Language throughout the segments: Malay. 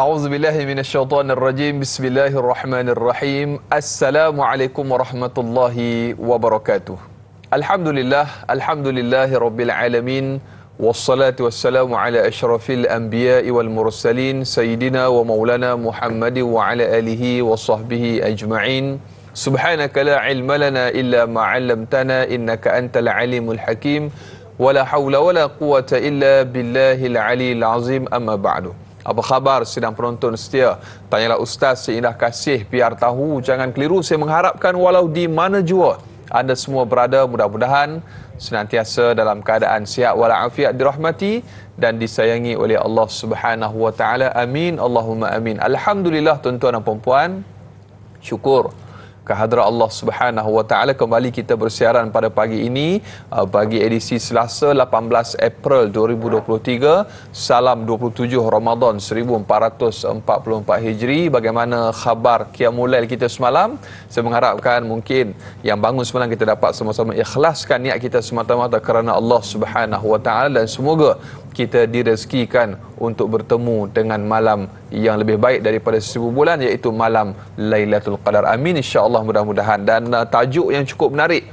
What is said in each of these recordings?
A'udzubillahi minasyaitonirrajim. Bismillahirrahmanirrahim. Assalamualaikum warahmatullahi wabarakatuh. Alhamdulillahi rabbil alamin. Wassalatu wassalamu ala asyrafil anbiya'i wal mursalin sayyidina wa maulana Muhammadin wa ala alihi wa sahbihi ajma'in. Subhanaka la ilma lana illa ma 'allamtana innaka antal alimul hakim. Wala haula wala quwwata illa billahil aliyil azim. Amma ba'du. Apa khabar sedang penonton setia? Tanyalah Ustaz seindah kasih, biar tahu jangan keliru. Saya mengharapkan walau di mana jua anda semua berada, mudah-mudahan senantiasa dalam keadaan sihat walafiat, dirahmati dan disayangi oleh Allah Subhanahu wa taala. Amin Allahumma amin. Alhamdulillah tuan-tuan dan puan-puan, syukur kehadrat Allah Subhanahu wa taala, kembali kita bersiaran pada pagi ini, bagi edisi Selasa 18 April 2023. Salam 27 Ramadan 1444 Hijri. Bagaimana khabar qiyamul lail kita semalam? Saya mengharapkan mungkin yang bangun semalam kita dapat sama-sama ikhlaskan niat kita semata-mata kerana Allah Subhanahu wa taala, dan semoga kita direzekikan untuk bertemu dengan malam yang lebih baik daripada 1000 bulan, iaitu malam Lailatul Qadar. Amin insya-Allah, mudah-mudahan. Dan tajuk yang cukup menarik.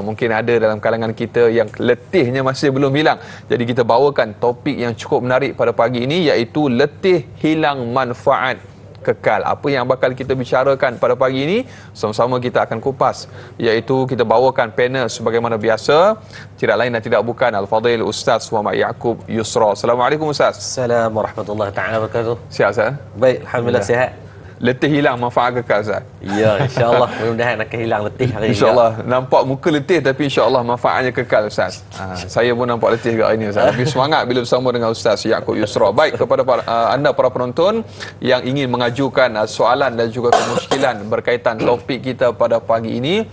Mungkin ada dalam kalangan kita yang letihnya masih belum hilang. Jadi kita bawakan topik yang cukup menarik pada pagi ini, iaitu letih hilang manfaat kekal. Apa yang bakal kita bicarakan pada pagi ini, sama-sama kita akan kupas, iaitu kita bawakan panel sebagaimana biasa, tidak lain dan tidak bukan Al-Fadhil Ustaz Muhammad Yaakob Yusra. Assalamualaikum Ustaz. Assalamualaikum warahmatullahi taala wabarakatuh. Sihat Ustaz? Baik, alhamdulillah sihat. Letih hilang manfaat kekal Ustaz? Ya, insya-Allah mudah-mudahan akan hilang letih hari ini. InsyaAllah. Nampak muka letih tapi insya-Allah manfaatnya kekal Ustaz. Saya pun nampak letih kat hari ini Ustaz. Tapi semangat bila bersama dengan Ustaz Yaakob Yusra. Baik, kepada anda para penonton yang ingin mengajukan soalan dan juga kemusykilan berkaitan topik kita pada pagi ini,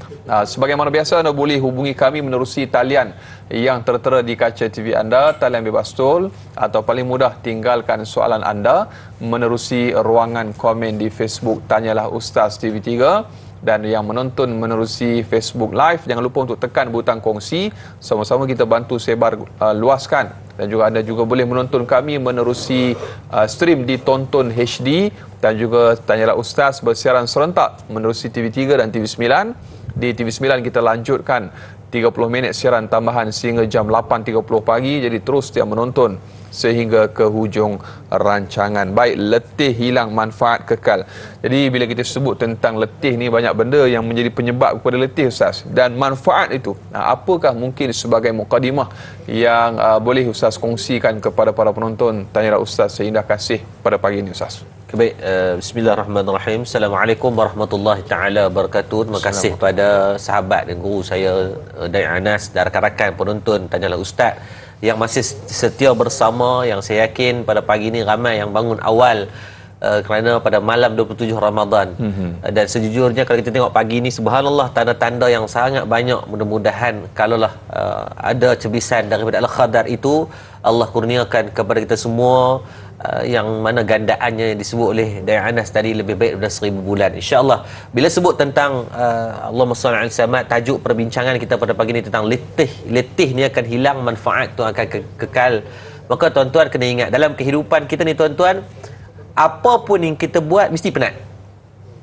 sebagaimana biasa anda boleh hubungi kami menerusi talian yang tertera di kaca TV anda, talian bebas tol, atau paling mudah tinggalkan soalan anda menerusi ruangan komen di Facebook Tanyalah Ustaz TV3, dan yang menonton menerusi Facebook Live, jangan lupa untuk tekan butang kongsi, sama-sama kita bantu sebar luaskan. Dan juga anda juga boleh menonton kami menerusi stream di Tonton HD, dan juga Tanyalah Ustaz bersiaran serentak menerusi TV3 dan TV9. Di TV9 kita lanjutkan 30 minit siaran tambahan sehingga jam 8.30 pagi. Jadi terus dia menonton sehingga ke hujung rancangan. Baik, letih hilang manfaat kekal. Jadi bila kita sebut tentang letih ni, banyak benda yang menjadi penyebab kepada letih Ustaz. Dan manfaat itu, apakah mungkin sebagai mukadimah yang boleh Ustaz kongsikan kepada para penonton Tanyalah Ustaz seindah kasih pada pagi ini Ustaz? Baik, bismillahirrahmanirrahim. Assalamualaikum warahmatullahi taala wabarakatuh. Terima kasih kepada sahabat dan guru saya Dai Anas dan rakan-rakan penonton Tanyalah Ustaz yang masih setia bersama, yang saya yakin pada pagi ini ramai yang bangun awal kerana pada malam 27 Ramadan. Dan sejujurnya kalau kita tengok pagi ini, subhanallah, tanda-tanda yang sangat banyak. Mudah-mudahan kalaulah ada cebisan daripada Al-Qadar itu Allah kurniakan kepada kita semua, yang mana gandaannya disebut oleh Dai Anas tadi lebih baik daripada 1000 bulan, insya-Allah. Bila sebut tentang Allahumma shalli alaihi wasallam, tajuk perbincangan kita pada pagi ini tentang letih. Letih ni akan hilang, manfaat tu akan kekal. Maka tuan-tuan kena ingat, dalam kehidupan kita ni tuan-tuan, apa pun yang kita buat mesti penat.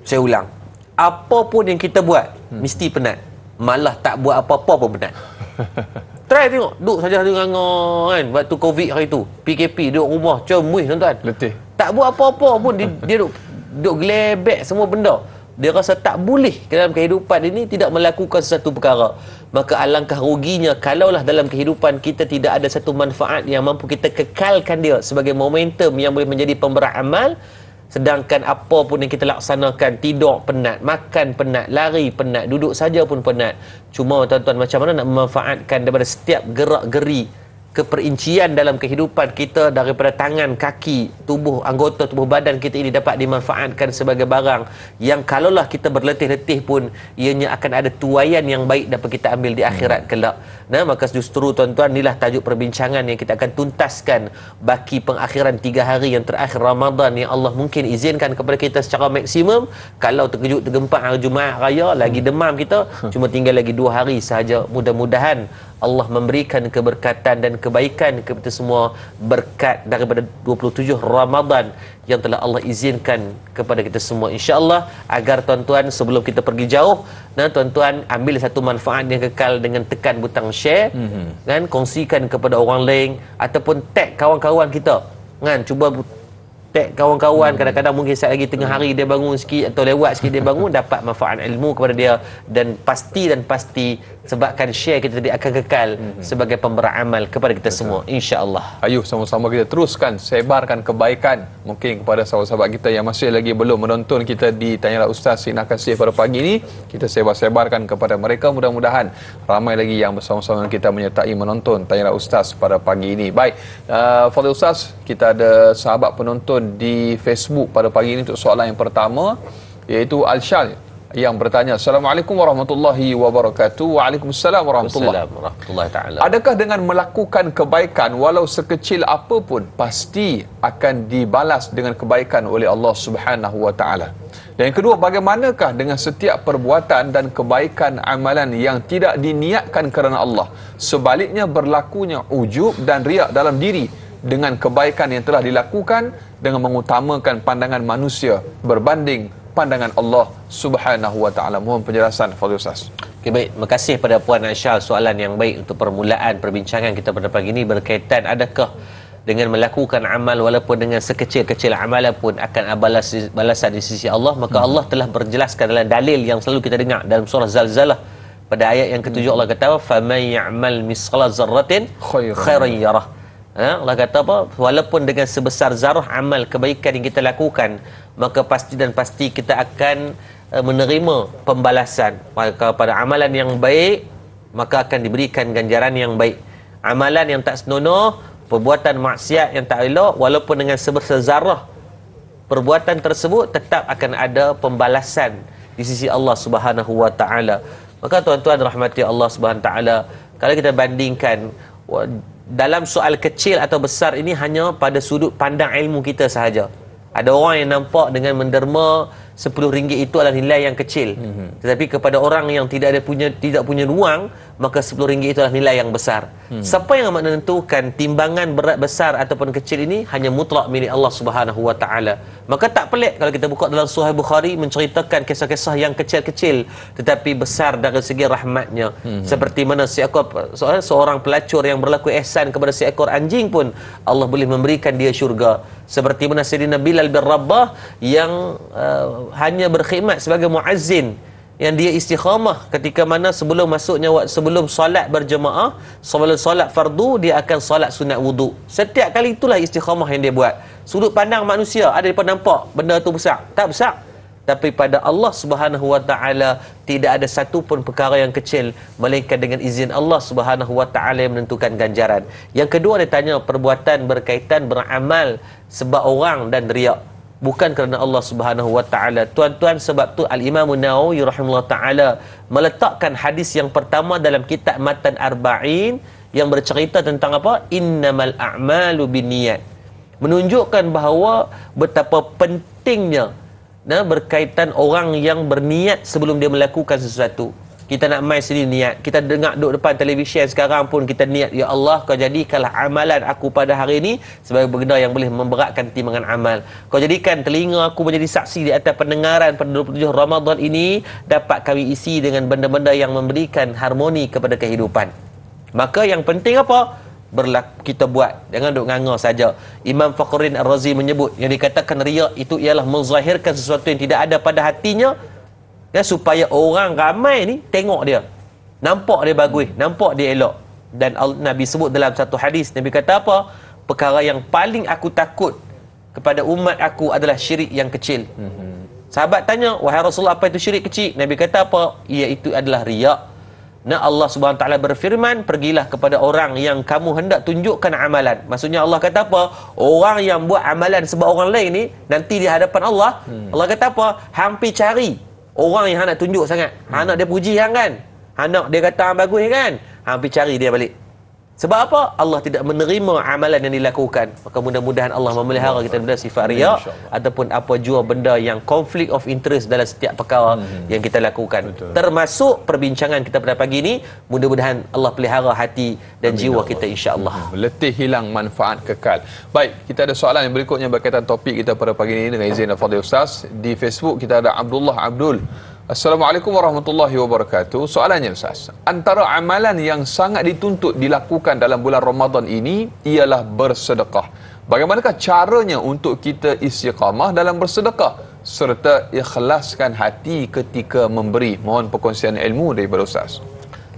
Saya ulang, apa pun yang kita buat mesti penat. Malah tak buat apa-apa pun penat. Try tengok, duduk saja dengan kan, waktu Covid hari tu, PKP, duduk rumah, cemuih tuan-tuan. Letih. Tak buat apa-apa pun, dia duduk gelebek semua benda. Dia rasa tak boleh dalam kehidupan ini tidak melakukan sesuatu perkara. Maka alangkah ruginya kalaulah dalam kehidupan kita tidak ada satu manfaat yang mampu kita kekalkan dia sebagai momentum yang boleh menjadi pemberat amal. Sedangkan apa pun yang kita laksanakan, tidur penat, makan penat, lari penat, duduk saja pun penat. Cuma tuan-tuan, macam mana nak memanfaatkan daripada setiap gerak-geri, keperincian dalam kehidupan kita, daripada tangan, kaki, tubuh, anggota tubuh badan kita ini dapat dimanfaatkan sebagai barang yang kalaulah kita berletih-letih pun ianya akan ada tuaian yang baik dapat kita ambil di akhirat kelak. Nah, maka justru tuan-tuan, inilah tajuk perbincangan yang kita akan tuntaskan baki pengakhiran 3 hari yang terakhir Ramadan yang Allah mungkin izinkan kepada kita secara maksimum. Kalau terkejut tergempak hari Jumaat Raya, lagi demam kita, cuma tinggal lagi 2 hari sahaja. Mudah-mudahan Allah memberikan keberkatan dan kebaikan kepada semua berkat daripada 27 Ramadan yang telah Allah izinkan kepada kita semua, insya-Allah, agar tuan-tuan sebelum kita pergi jauh, dan tuan-tuan ambil satu manfaat yang kekal dengan tekan butang share, kan, kongsikan kepada orang lain ataupun tag kawan-kawan kita, kan, cuba tag kawan-kawan. Kadang-kadang mungkin saat lagi tengah hari dia bangun sikit atau lewat sikit dia bangun, dapat manfaat ilmu kepada dia, dan pasti sebabkan share kita tadi akan kekal sebagai pemberi amal kepada kita semua, insya-Allah. Ayuh, sama-sama kita teruskan sebarkan kebaikan mungkin kepada sahabat-sahabat kita yang masih lagi belum menonton kita di Tanyalah Ustaz Sinar Kasih pada pagi ini. Kita sebar-sebarkan kepada mereka, mudah-mudahan ramai lagi yang bersama-sama dengan kita menyertai menonton Tanyalah Ustaz pada pagi ini. Baik, Fadil Ustaz, kita ada sahabat penonton di Facebook pada pagi ini untuk soalan yang pertama, iaitu Alshal yang bertanya, Assalamualaikum warahmatullahi wabarakatuh. Waalaikumsalam warahmatullahi taala. Adakah dengan melakukan kebaikan walau sekecil apapun pasti akan dibalas dengan kebaikan oleh Allah Subhanahu wa taala? Dan yang kedua, bagaimanakah dengan setiap perbuatan dan kebaikan amalan yang tidak diniatkan kerana Allah, sebaliknya berlakunya ujub dan riak dalam diri dengan kebaikan yang telah dilakukan dengan mengutamakan pandangan manusia berbanding pandangan Allah Subhanahu wa taala? Mohon penjelasan Fadil Ustaz. Okay, baik, terima kasih pada Puan Aisyah, soalan yang baik untuk permulaan perbincangan kita pada pagi ini berkaitan adakah dengan melakukan amal walaupun dengan sekecil-kecil amalan pun akan balasan di sisi Allah. Maka Allah telah berjelaskan dalam dalil yang selalu kita dengar dalam surah Zalzalah pada ayat yang ke-7, Allah kata faman ya'mal misqala zarratin khairan yarah. Allah kata apa? Walaupun dengan sebesar zarah amal kebaikan yang kita lakukan, maka pasti kita akan menerima pembalasan. Maka pada amalan yang baik, maka akan diberikan ganjaran yang baik. Amalan yang tak senonoh, perbuatan maksiat yang tak elok, walaupun dengan sebesar zarah perbuatan tersebut, tetap akan ada pembalasan di sisi Allah Subhanahu wa taala. Maka tuan-tuan rahmati Allah Subhanahu wa taala, kalau kita bandingkan dalam soal kecil atau besar ini hanya pada sudut pandang ilmu kita sahaja. Ada orang yang nampak dengan menderma RM10 itu adalah nilai yang kecil. Tetapi kepada orang yang tidak punya ruang, maka RM10 itu adalah nilai yang besar. Siapa yang menentukan timbangan berat besar ataupun kecil ini? Hanya mutlak milik Allah Subhanahu wa taala. Maka tak pelik kalau kita buka dalam Sahih Bukhari menceritakan kisah-kisah yang kecil-kecil tetapi besar dari segi rahmatnya. Seperti mana seorang pelacur yang berlaku ihsan kepada seekor anjing pun Allah boleh memberikan dia syurga. Seperti mana Sayyidina Bilal bin Rabah yang hanya berkhidmat sebagai muazzin, yang dia istiqamah ketika mana sebelum solat berjemaah, sebelum solat fardu dia akan solat sunat wudu. Setiap kali itulah istiqamah yang dia buat. Sudut pandang manusia ada depa nampak benda tu besar, tak besar. Tapi pada Allah Subhanahu wa taala tidak ada satu pun perkara yang kecil melainkan dengan izin Allah Subhanahu wa taala yang menentukan ganjaran. Yang kedua, dia tanya perbuatan berkaitan beramal sebab orang dan riak, bukan kerana Allah Subhanahu wa taala. Tuan-tuan, sebab tu Al-Imam Nawawi rahimahullah taala meletakkan hadis yang pertama dalam kitab Matan Arba'in yang bercerita tentang apa? Innamal a'malu binniyat. Menunjukkan bahawa betapa pentingnya berkaitan orang yang berniat sebelum dia melakukan sesuatu. Kita nak main sendiri niat. Kita dengar duduk depan televisyen sekarang pun kita niat, ya Allah, kau jadikanlah amalan aku pada hari ini sebagai benda yang boleh memberatkan timbangan amal. Kau jadikan telinga aku menjadi saksi di atas pendengaran pada 27 Ramadan ini, dapat kami isi dengan benda-benda yang memberikan harmoni kepada kehidupan. Maka yang penting apa? Kita buat, jangan duk nganga saja. Imam Fakhruddin Ar-Razi menyebut yang dikatakan riya itu ialah menzahirkan sesuatu yang tidak ada pada hatinya, supaya orang ramai ni tengok dia, nampak dia bagus, nampak dia elok. Dan Nabi sebut dalam satu hadis, Nabi kata apa? Perkara yang paling aku takut kepada umat aku adalah syirik yang kecil. Sahabat tanya, wahai Rasulullah, apa itu syirik kecil? Nabi kata apa? Iaitu adalah riya. Nah, Allah Subhanahu taala berfirman, pergilah kepada orang yang kamu hendak tunjukkan amalan. Maksudnya Allah kata apa? Orang yang buat amalan sebab orang lain ni nanti di hadapan Allah, Allah kata apa? Hampir cari orang yang nak tunjuk sangat. Anak dia puji hang kan? Anak dia kata hang bagus kan? Hampir cari dia balik. Sebab apa? Allah tidak menerima amalan yang dilakukan. Maka mudah-mudahan Allah memelihara kita daripada sifat riya ataupun apa jua benda yang konflik of interest dalam setiap perkara yang kita lakukan. Betul. Termasuk perbincangan kita pada pagi ini, mudah-mudahan Allah pelihara hati dan jiwa kita, insya-Allah. Letih hilang, manfaat kekal. Baik, kita ada soalan yang berikutnya berkaitan topik kita pada pagi ini dengan izin Fadil Ustaz. Di Facebook kita ada Abdullah Abdul. Assalamualaikum warahmatullahi wabarakatuh. Soalannya Ustaz, antara amalan yang sangat dituntut dilakukan dalam bulan Ramadan ini ialah bersedekah. Bagaimanakah caranya untuk kita istiqamah dalam bersedekah serta ikhlaskan hati ketika memberi? Mohon perkongsian ilmu daripada Ustaz.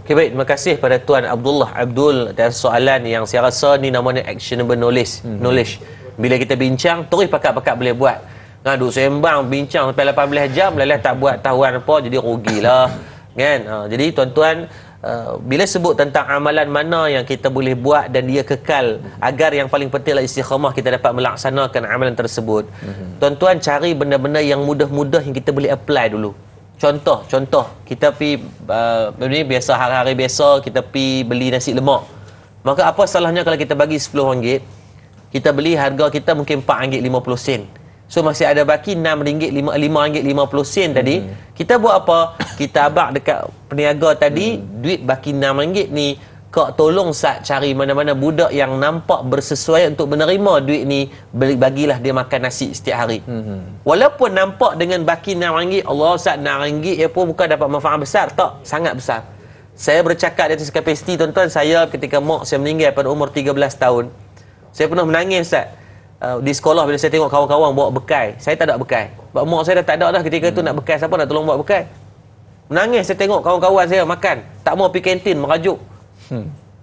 Okay, baik, terima kasih pada Tuan Abdullah Abdul atas soalan yang saya rasa ni namanya actionable knowledge. Bila kita bincang, terus pakat-pakat boleh buat. Duk sembang bincang sampai 18 jam, lelah tak buat tahuan apa, jadi rugilah kan. Jadi tuan-tuan, bila sebut tentang amalan mana yang kita boleh buat dan dia kekal, agar yang paling pentinglah istiqamah kita dapat melaksanakan amalan tersebut. Tuan-tuan cari benda-benda yang mudah-mudah yang kita boleh apply dulu. Contoh kita pi biasa hari-hari biasa kita pi beli nasi lemak. Maka apa salahnya kalau kita bagi RM10, kita beli harga kita mungkin RM4.50. So masih ada baki RM5.50 tadi. Kita buat apa? Kita abang dekat peniaga tadi, duit baki RM6 ni, kau tolong Sat cari mana-mana budak yang nampak bersesuaian untuk menerima duit ni, bagilah dia makan nasi setiap hari. Walaupun nampak dengan baki RM6, Allah Sat, RM6 ya pun bukan dapat manfaat besar, tak, sangat besar. Saya bercakap di atas kapasiti tuan-tuan, saya ketika mak saya meninggal pada umur 13 tahun, saya pernah menangis Ustaz. Di sekolah bila saya tengok kawan-kawan bawa bekal, saya tak ada bekal. Sebab mak saya dah tak ada dah ketika tu, nak bekal siapa nak tolong bawa bekal. Menangis saya tengok kawan-kawan saya makan, tak mau pergi kantin, merajuk.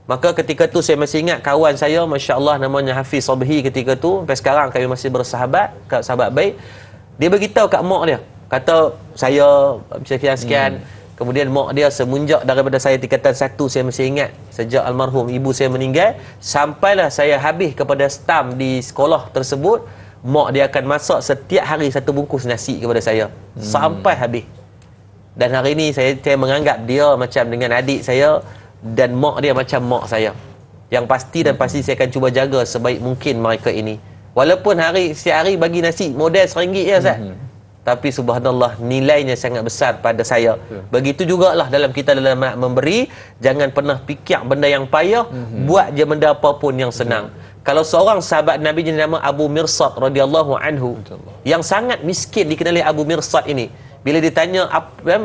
Maka ketika tu saya masih ingat kawan saya, masya-Allah, namanya Hafiz Sabhi ketika tu, sampai sekarang kami masih bersahabat, sahabat baik. Dia beritahu kat mak dia, kata saya sekian-sekian. Kemudian mak dia semenjak daripada saya tingkatan 1, saya masih ingat, sejak almarhum ibu saya meninggal, sampailah saya habis kepada stam di sekolah tersebut, mak dia akan masak setiap hari 1 bungkus nasi kepada saya sampai habis. Dan hari ini saya menganggap dia macam dengan adik saya, dan mak dia macam mak saya. Yang pasti dan pasti saya akan cuba jaga sebaik mungkin mereka ini. Walaupun setiap hari bagi nasi modal RM1 je Ustaz, tapi subhanallah nilainya sangat besar pada saya. Begitu jugalah dalam kita dalam memberi, jangan pernah fikir benda yang payah, buat je benda apapun yang senang. Kalau seorang sahabat Nabi yang nama Abu Mirsad radhiyallahu anhu, yang sangat miskin dikenali Abu Mirsad ini, bila ditanya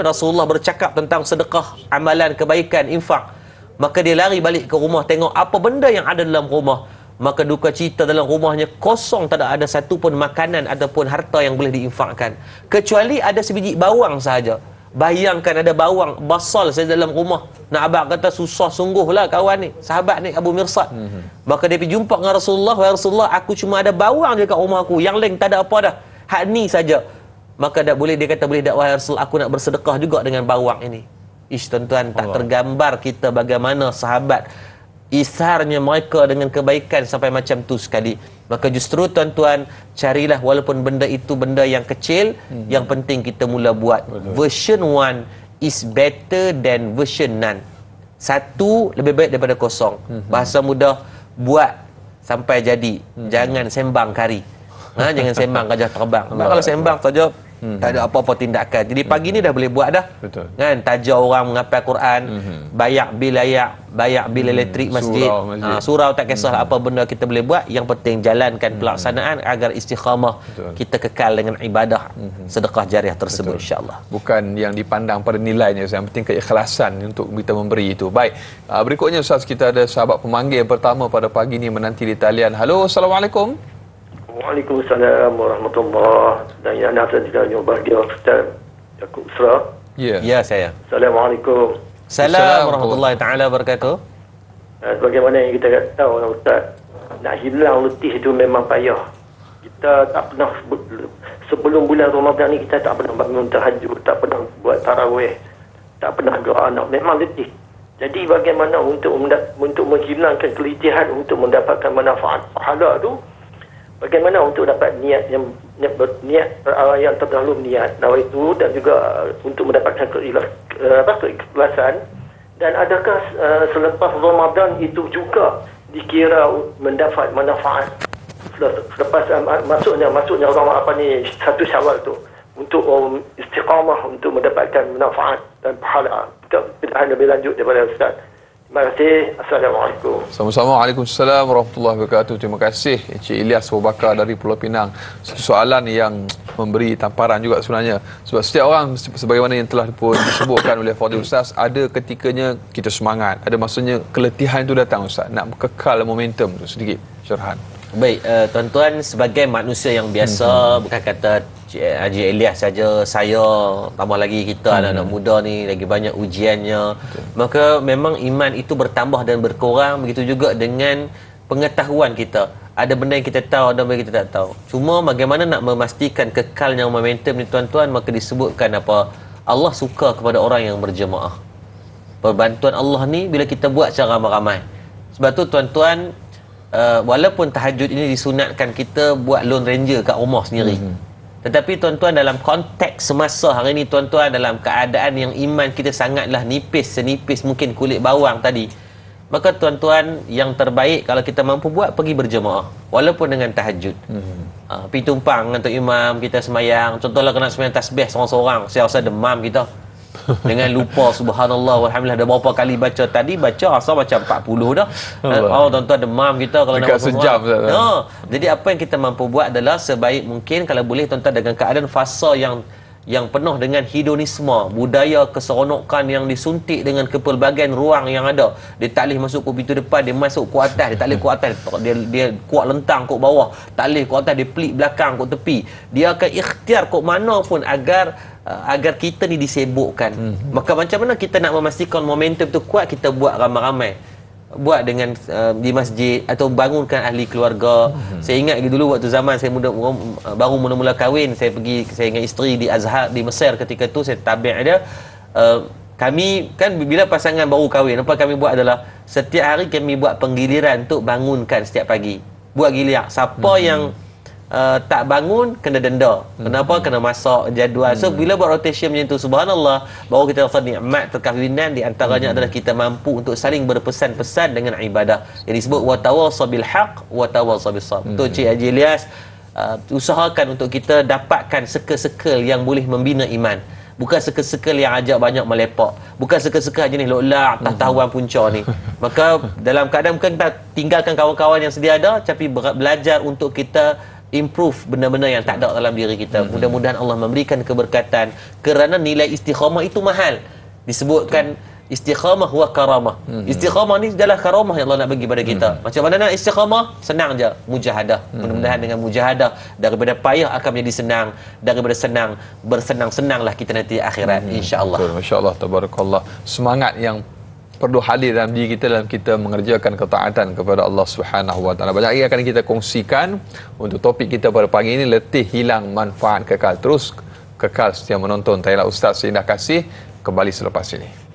Rasulullah bercakap tentang sedekah, amalan kebaikan, infak, maka dia lari balik ke rumah tengok apa benda yang ada dalam rumah. Maka duka cita dalam rumahnya kosong, tak ada satu pun makanan ataupun harta yang boleh diinfakkan, kecuali ada sebiji bawang sahaja. Bayangkan ada bawang basal saja dalam rumah. Nak abang kata susah sungguhlah kawan ni, sahabat ni Abu Mirsad. Maka dia pergi jumpa dengan Rasulullah, "Wahai Rasulullah, aku cuma ada bawang je kat rumah aku, yang lain tak ada apa dah, hak ni saja." Maka dia kata boleh tak wahai Rasul, aku nak bersedekah juga dengan bawang ini. Tuan-tuan, tak tergambar kita bagaimana sahabat isarnya mereka dengan kebaikan sampai macam tu sekali. Maka justru tuan-tuan, carilah walaupun benda itu benda yang kecil, yang penting kita mula buat. Version 1 is better than version none. 1 lebih baik daripada kosong. Bahasa mudah, buat sampai jadi. Jangan sembang kari. Jangan sembang gajah terbang. Kalau sembang saja tak ada apa-apa tindakan. Jadi pagi ni dah boleh buat dah. Betul. Kan, tajar orang menghafal Quran, bayar bil elektrik masjid, surau, tak kisahlah apa benda kita boleh buat, yang penting jalankan pelaksanaan agar istiqamah. Betul. Kita kekal dengan ibadah sedekah jariah tersebut, insya-Allah. Bukan yang dipandang pada nilainya, yang penting keikhlasan untuk kita memberi itu. Baik, berikutnya Ustaz, kita ada sahabat pemanggil yang pertama pada pagi ni menanti di talian. Halo, Assalamualaikum. Waalaikumsalam warahmatullahi. Dan yang nak juga bahagia Ustaz Yaakob Usra. Ya, saya. Assalamualaikum. Assalamualaikum warahmatullahi taala wabarakatuh. Bagaimana yang kita tahu Ustaz, nak hilang letih itu memang payah. Kita tak pernah, sebelum bulan Ramadan ni kita tak pernah bangun tahajud, tak pernah buat tarawih, tak pernah doa anak, memang letih. Jadi bagaimana untuk menghilangkan kelitihan, untuk mendapatkan manfaat pahala tu, bagaimana untuk dapat niat yang terdahulu niat nawaitu, dan juga untuk mendapatkan keikhlasan Dan adakah selepas Ramadan itu juga dikira mendapat manfaat selepas masuknya orang satu Syawal tu untuk istiqamah, untuk mendapatkan manfaat dan pahala. Kita lebih lanjut daripada Ustaz. Terima kasih. Assalamualaikum. Sama-sama. Waalaikumsalam warahmatullahi wabarakatuh. Terima kasih Encik Ilyas Abu Bakar dari Pulau Pinang. Satu soalan yang memberi tamparan juga sebenarnya. Sebab setiap orang sebagaimana yang telah pun disebutkan oleh Fadil Ustaz, ada ketikanya kita semangat, ada masanya keletihan itu datang Ustaz. Nak kekal momentum tu sedikit syarahan. Baik, tuan-tuan, sebagai manusia yang biasa, bukan kata Haji Ilyas saja, saya, tambah lagi kita anak-anak muda ni lagi banyak ujiannya. Betul. Maka memang iman itu bertambah dan berkurang. Begitu juga dengan pengetahuan kita. Ada benda yang kita tahu, ada benda yang kita tak tahu. Cuma bagaimana nak memastikan kekalnya momentum ni tuan-tuan, maka disebutkan apa? Allah suka kepada orang yang berjemaah. Perbantuan Allah ni bila kita buat secara ramai-ramai. Sebab tu tuan-tuan, walaupun tahajud ini disunatkan kita buat lone ranger kat rumah sendiri, tetapi tuan-tuan, dalam konteks semasa hari ini tuan-tuan, dalam keadaan yang iman kita sangatlah nipis, senipis mungkin kulit bawang tadi, maka tuan-tuan, yang terbaik kalau kita mampu buat, pergi berjemaah walaupun dengan tahajud. Pergi tumpang dengan Tok Imam, kita semayang. Contohlah kena semayang tasbih seorang-seorang, saya rasa demam kita dengan lupa subhanallah walhamdulillah. Dah berapa kali baca tadi, baca asal macam 40 dah. Tuan-tuan demam kita kalau dekat nak sejam. Jadi apa yang kita mampu buat adalah sebaik mungkin kalau boleh tuan-tuan, dengan keadaan fasa yang penuh dengan hedonisme, budaya keseronokan yang disuntik dengan kepelbagaian ruang yang ada. Dia tak boleh masuk ke pintu depan, dia masuk ke atas, dia tak boleh ke atas, dia kuat lentang ke bawah, tak boleh ke atas, dia pelik belakang ke tepi. Dia akan ikhtiar ke mana pun agar kita ni disibukkan. Maka macam mana kita nak memastikan momentum tu kuat? Kita buat ramai-ramai, buat dengan di masjid atau bangunkan ahli keluarga. Saya ingat dulu waktu zaman saya baru mula-mula kahwin, saya dengan isteri di Azhar di Mesir ketika tu, saya tabi' dia. Kami kan bila pasangan baru kahwin, apa kami buat adalah setiap hari kami buat penggiliran untuk bangunkan setiap pagi. Buat giliran, siapa yang tak bangun kena denda. Kenapa? Kena masak jadual. So bila buat rotation macam tu, subhanallah, baru kita rasa nikmat perkahwinan. Di antaranya adalah kita mampu untuk saling berpesan-pesan dengan ibadah yang disebut wa tawassaw bil haqq wa tawassaw bis sabr. Tu Cik Haji Ilyas, usahakan untuk kita dapatkan sekel-sekel yang boleh membina iman. Bukan sekel-sekel yang ajak banyak melepak. Bukan sekel-sekel jenis lolak, tahuan punca ni. Maka dalam keadaan bukan kita tinggalkan kawan-kawan yang sedia ada, tapi belajar untuk kita improve benda-benda yang tak ada dalam diri kita. Mudah-mudahan Allah memberikan keberkatan, kerana nilai istiqamah itu mahal. Disebutkan istiqamah huwa karamah. Istiqamah ni adalah karamah yang Allah nak bagi pada kita. Macam mana nak istiqamah? Senang je, mujahadah. Mudah-mudahan dengan mujahadah, daripada payah akan menjadi senang, daripada senang bersenang-senanglah kita nanti akhirat, insya-Allah. Masya-Allah, tabarakallah. Semangat yang perlu hadir dalam diri kita dalam kita mengerjakan ketaatan kepada Allah Subhanahu Wa Taala. Banyak lagi akan kita kongsikan. Untuk topik kita pada pagi ini, letih hilang manfaat kekal. Terus kekal setia menonton tayangan Ustaz Seindah Kasih kembali selepas ini.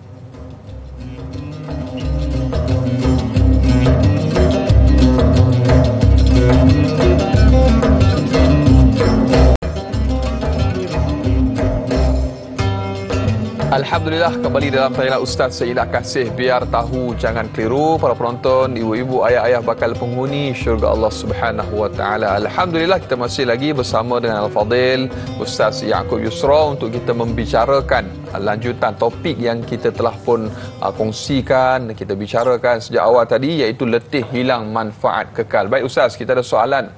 Alhamdulillah, kembali dalam tayangan Ustaz Seindah Kasih. Biar tahu jangan keliru, para penonton, ibu-ibu, ayah-ayah bakal penghuni syurga Allah Subhanahu Wa Taala. Alhamdulillah, kita masih lagi bersama dengan Al-Fadil Ustaz Yaakob Yusra untuk kita membicarakan lanjutan topik yang kita telah pun kongsikan, kita bicarakan sejak awal tadi, iaitu letih hilang manfaat kekal. Baik Ustaz, kita ada soalan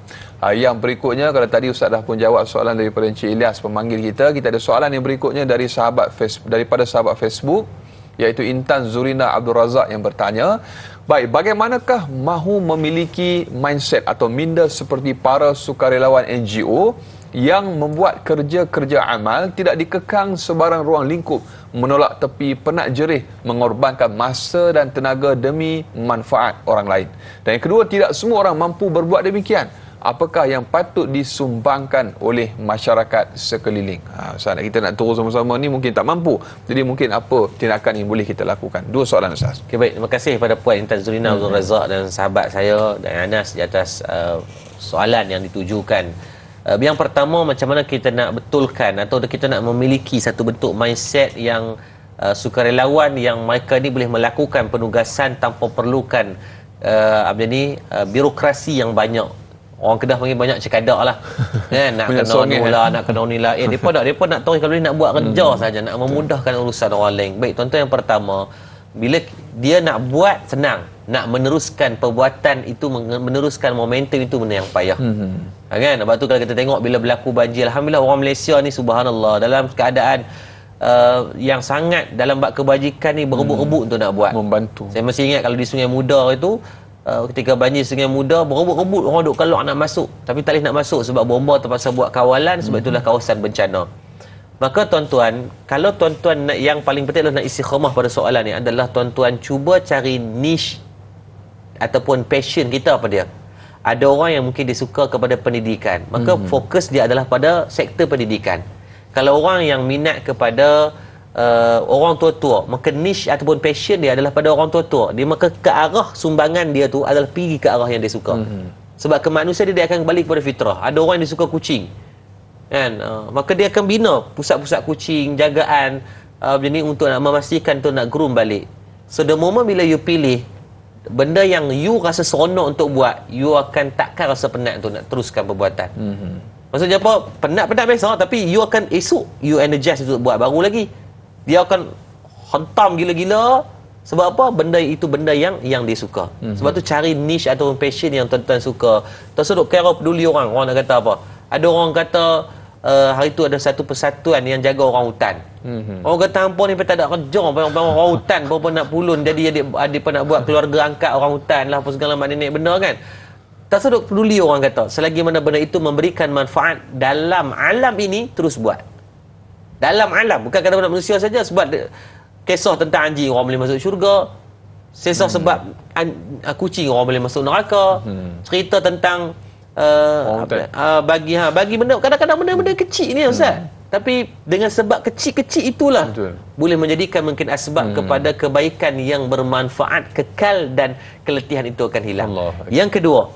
yang berikutnya. Kalau tadi Ustaz dah pun jawab soalan daripada Encik Ilyas pemanggil kita ada soalan yang berikutnya daripada sahabat Facebook, iaitu Intan Zurina Abdul Razak yang bertanya, baik, bagaimanakah mahu memiliki mindset atau minda seperti para sukarelawan NGO yang membuat kerja-kerja amal tidak dikekang sebarang ruang lingkup, menolak tepi penat jerih, mengorbankan masa dan tenaga demi manfaat orang lain. Dan yang kedua, tidak semua orang mampu berbuat demikian. Apakah yang patut disumbangkan oleh masyarakat sekeliling? Ustaz, kita nak turun sama-sama ni mungkin tak mampu. Jadi mungkin apa tindakan yang boleh kita lakukan? Dua soalan Ustaz. Okay, baik. Terima kasih kepada Puan Intan Zurina Abdul Razak dan sahabat saya dan Anas di atas soalan yang ditujukan. Yang pertama, macam mana kita nak betulkan atau kita nak memiliki satu bentuk mindset yang sukarelawan yang mereka ni boleh melakukan penugasan tanpa perlukan birokrasi yang banyak. Orang Kedah panggil banyak cekadak lah. Kan, nak kena ni lah, nak kena ni lah. Depa nak tahu kalau nak buat kerja saja, nak memudahkan urusan orang lain. Baik, tuan-tuan, yang pertama, bila dia nak buat senang, nak meneruskan perbuatan itu, meneruskan momentum itu benda yang payah. Kan? Sebab tu kalau kita tengok bila berlaku banjir, alhamdulillah orang Malaysia ni subhanallah dalam keadaan yang sangat dalam bab kebajikan ni berebut-rebut untuk nak buat, membantu. Saya masih ingat kalau di Sungai Muda itu ketika banjir Sungai Muda berebut-rebut, orang duk keluar nak masuk tapi tak boleh nak masuk sebab bomba terpaksa buat kawalan, sebab itulah kawasan bencana. Maka tuan-tuan, kalau tuan-tuan yang paling penting adalah nak istiqamah pada soalan ni adalah tuan-tuan cuba cari niche ataupun passion kita apa dia. Ada orang yang mungkin dia suka kepada pendidikan, maka fokus dia adalah pada sektor pendidikan. Kalau orang yang minat kepada orang tua-tua, maka niche ataupun passion dia adalah pada orang tua-tua. Dia maka ke arah sumbangan dia tu adalah pergi ke arah yang dia suka. Sebab ke manusia dia akan kembali kepada fitrah. Ada orang yang dia suka kucing, kan? Maka dia akan bina pusat-pusat kucing, jagaan jadi untuk nak memastikan tu nak groom balik. So the moment bila you pilih benda yang you rasa seronok untuk buat, you akan takkan rasa penat untuk nak teruskan perbuatan. Maksudnya apa? Penat-penat biasa, tapi you akan esok you energize untuk buat baru lagi. Dia akan hentam gila-gila. Sebab apa? Benda itu benda yang dia suka. Sebab tu cari niche atau passion yang tuan-tuan suka. Tak duk kira peduli orang nak kata apa. Ada orang kata hari tu ada satu persatuan yang jaga orang hutan. Orang kata hampa ni tak ada kerja, orang hutan berapa nak pulun, jadi dia nak buat keluarga angkat orang hutan lah, apa segala macam ni benda kan. Tak seduk peduli orang kata, selagi mana benda itu memberikan manfaat dalam alam ini, terus buat. Dalam alam, bukan kata manusia saja. Sebab kisah tentang anjing orang boleh masuk syurga, kisah sebab kucing orang boleh masuk neraka, cerita tentang bagi benda, kadang-kadang benda-benda kecil ni Ustaz, tapi dengan sebab kecil-kecil itulah boleh menjadikan mungkin asbab kepada kebaikan yang bermanfaat kekal dan keletihan itu akan hilang. Yang kedua,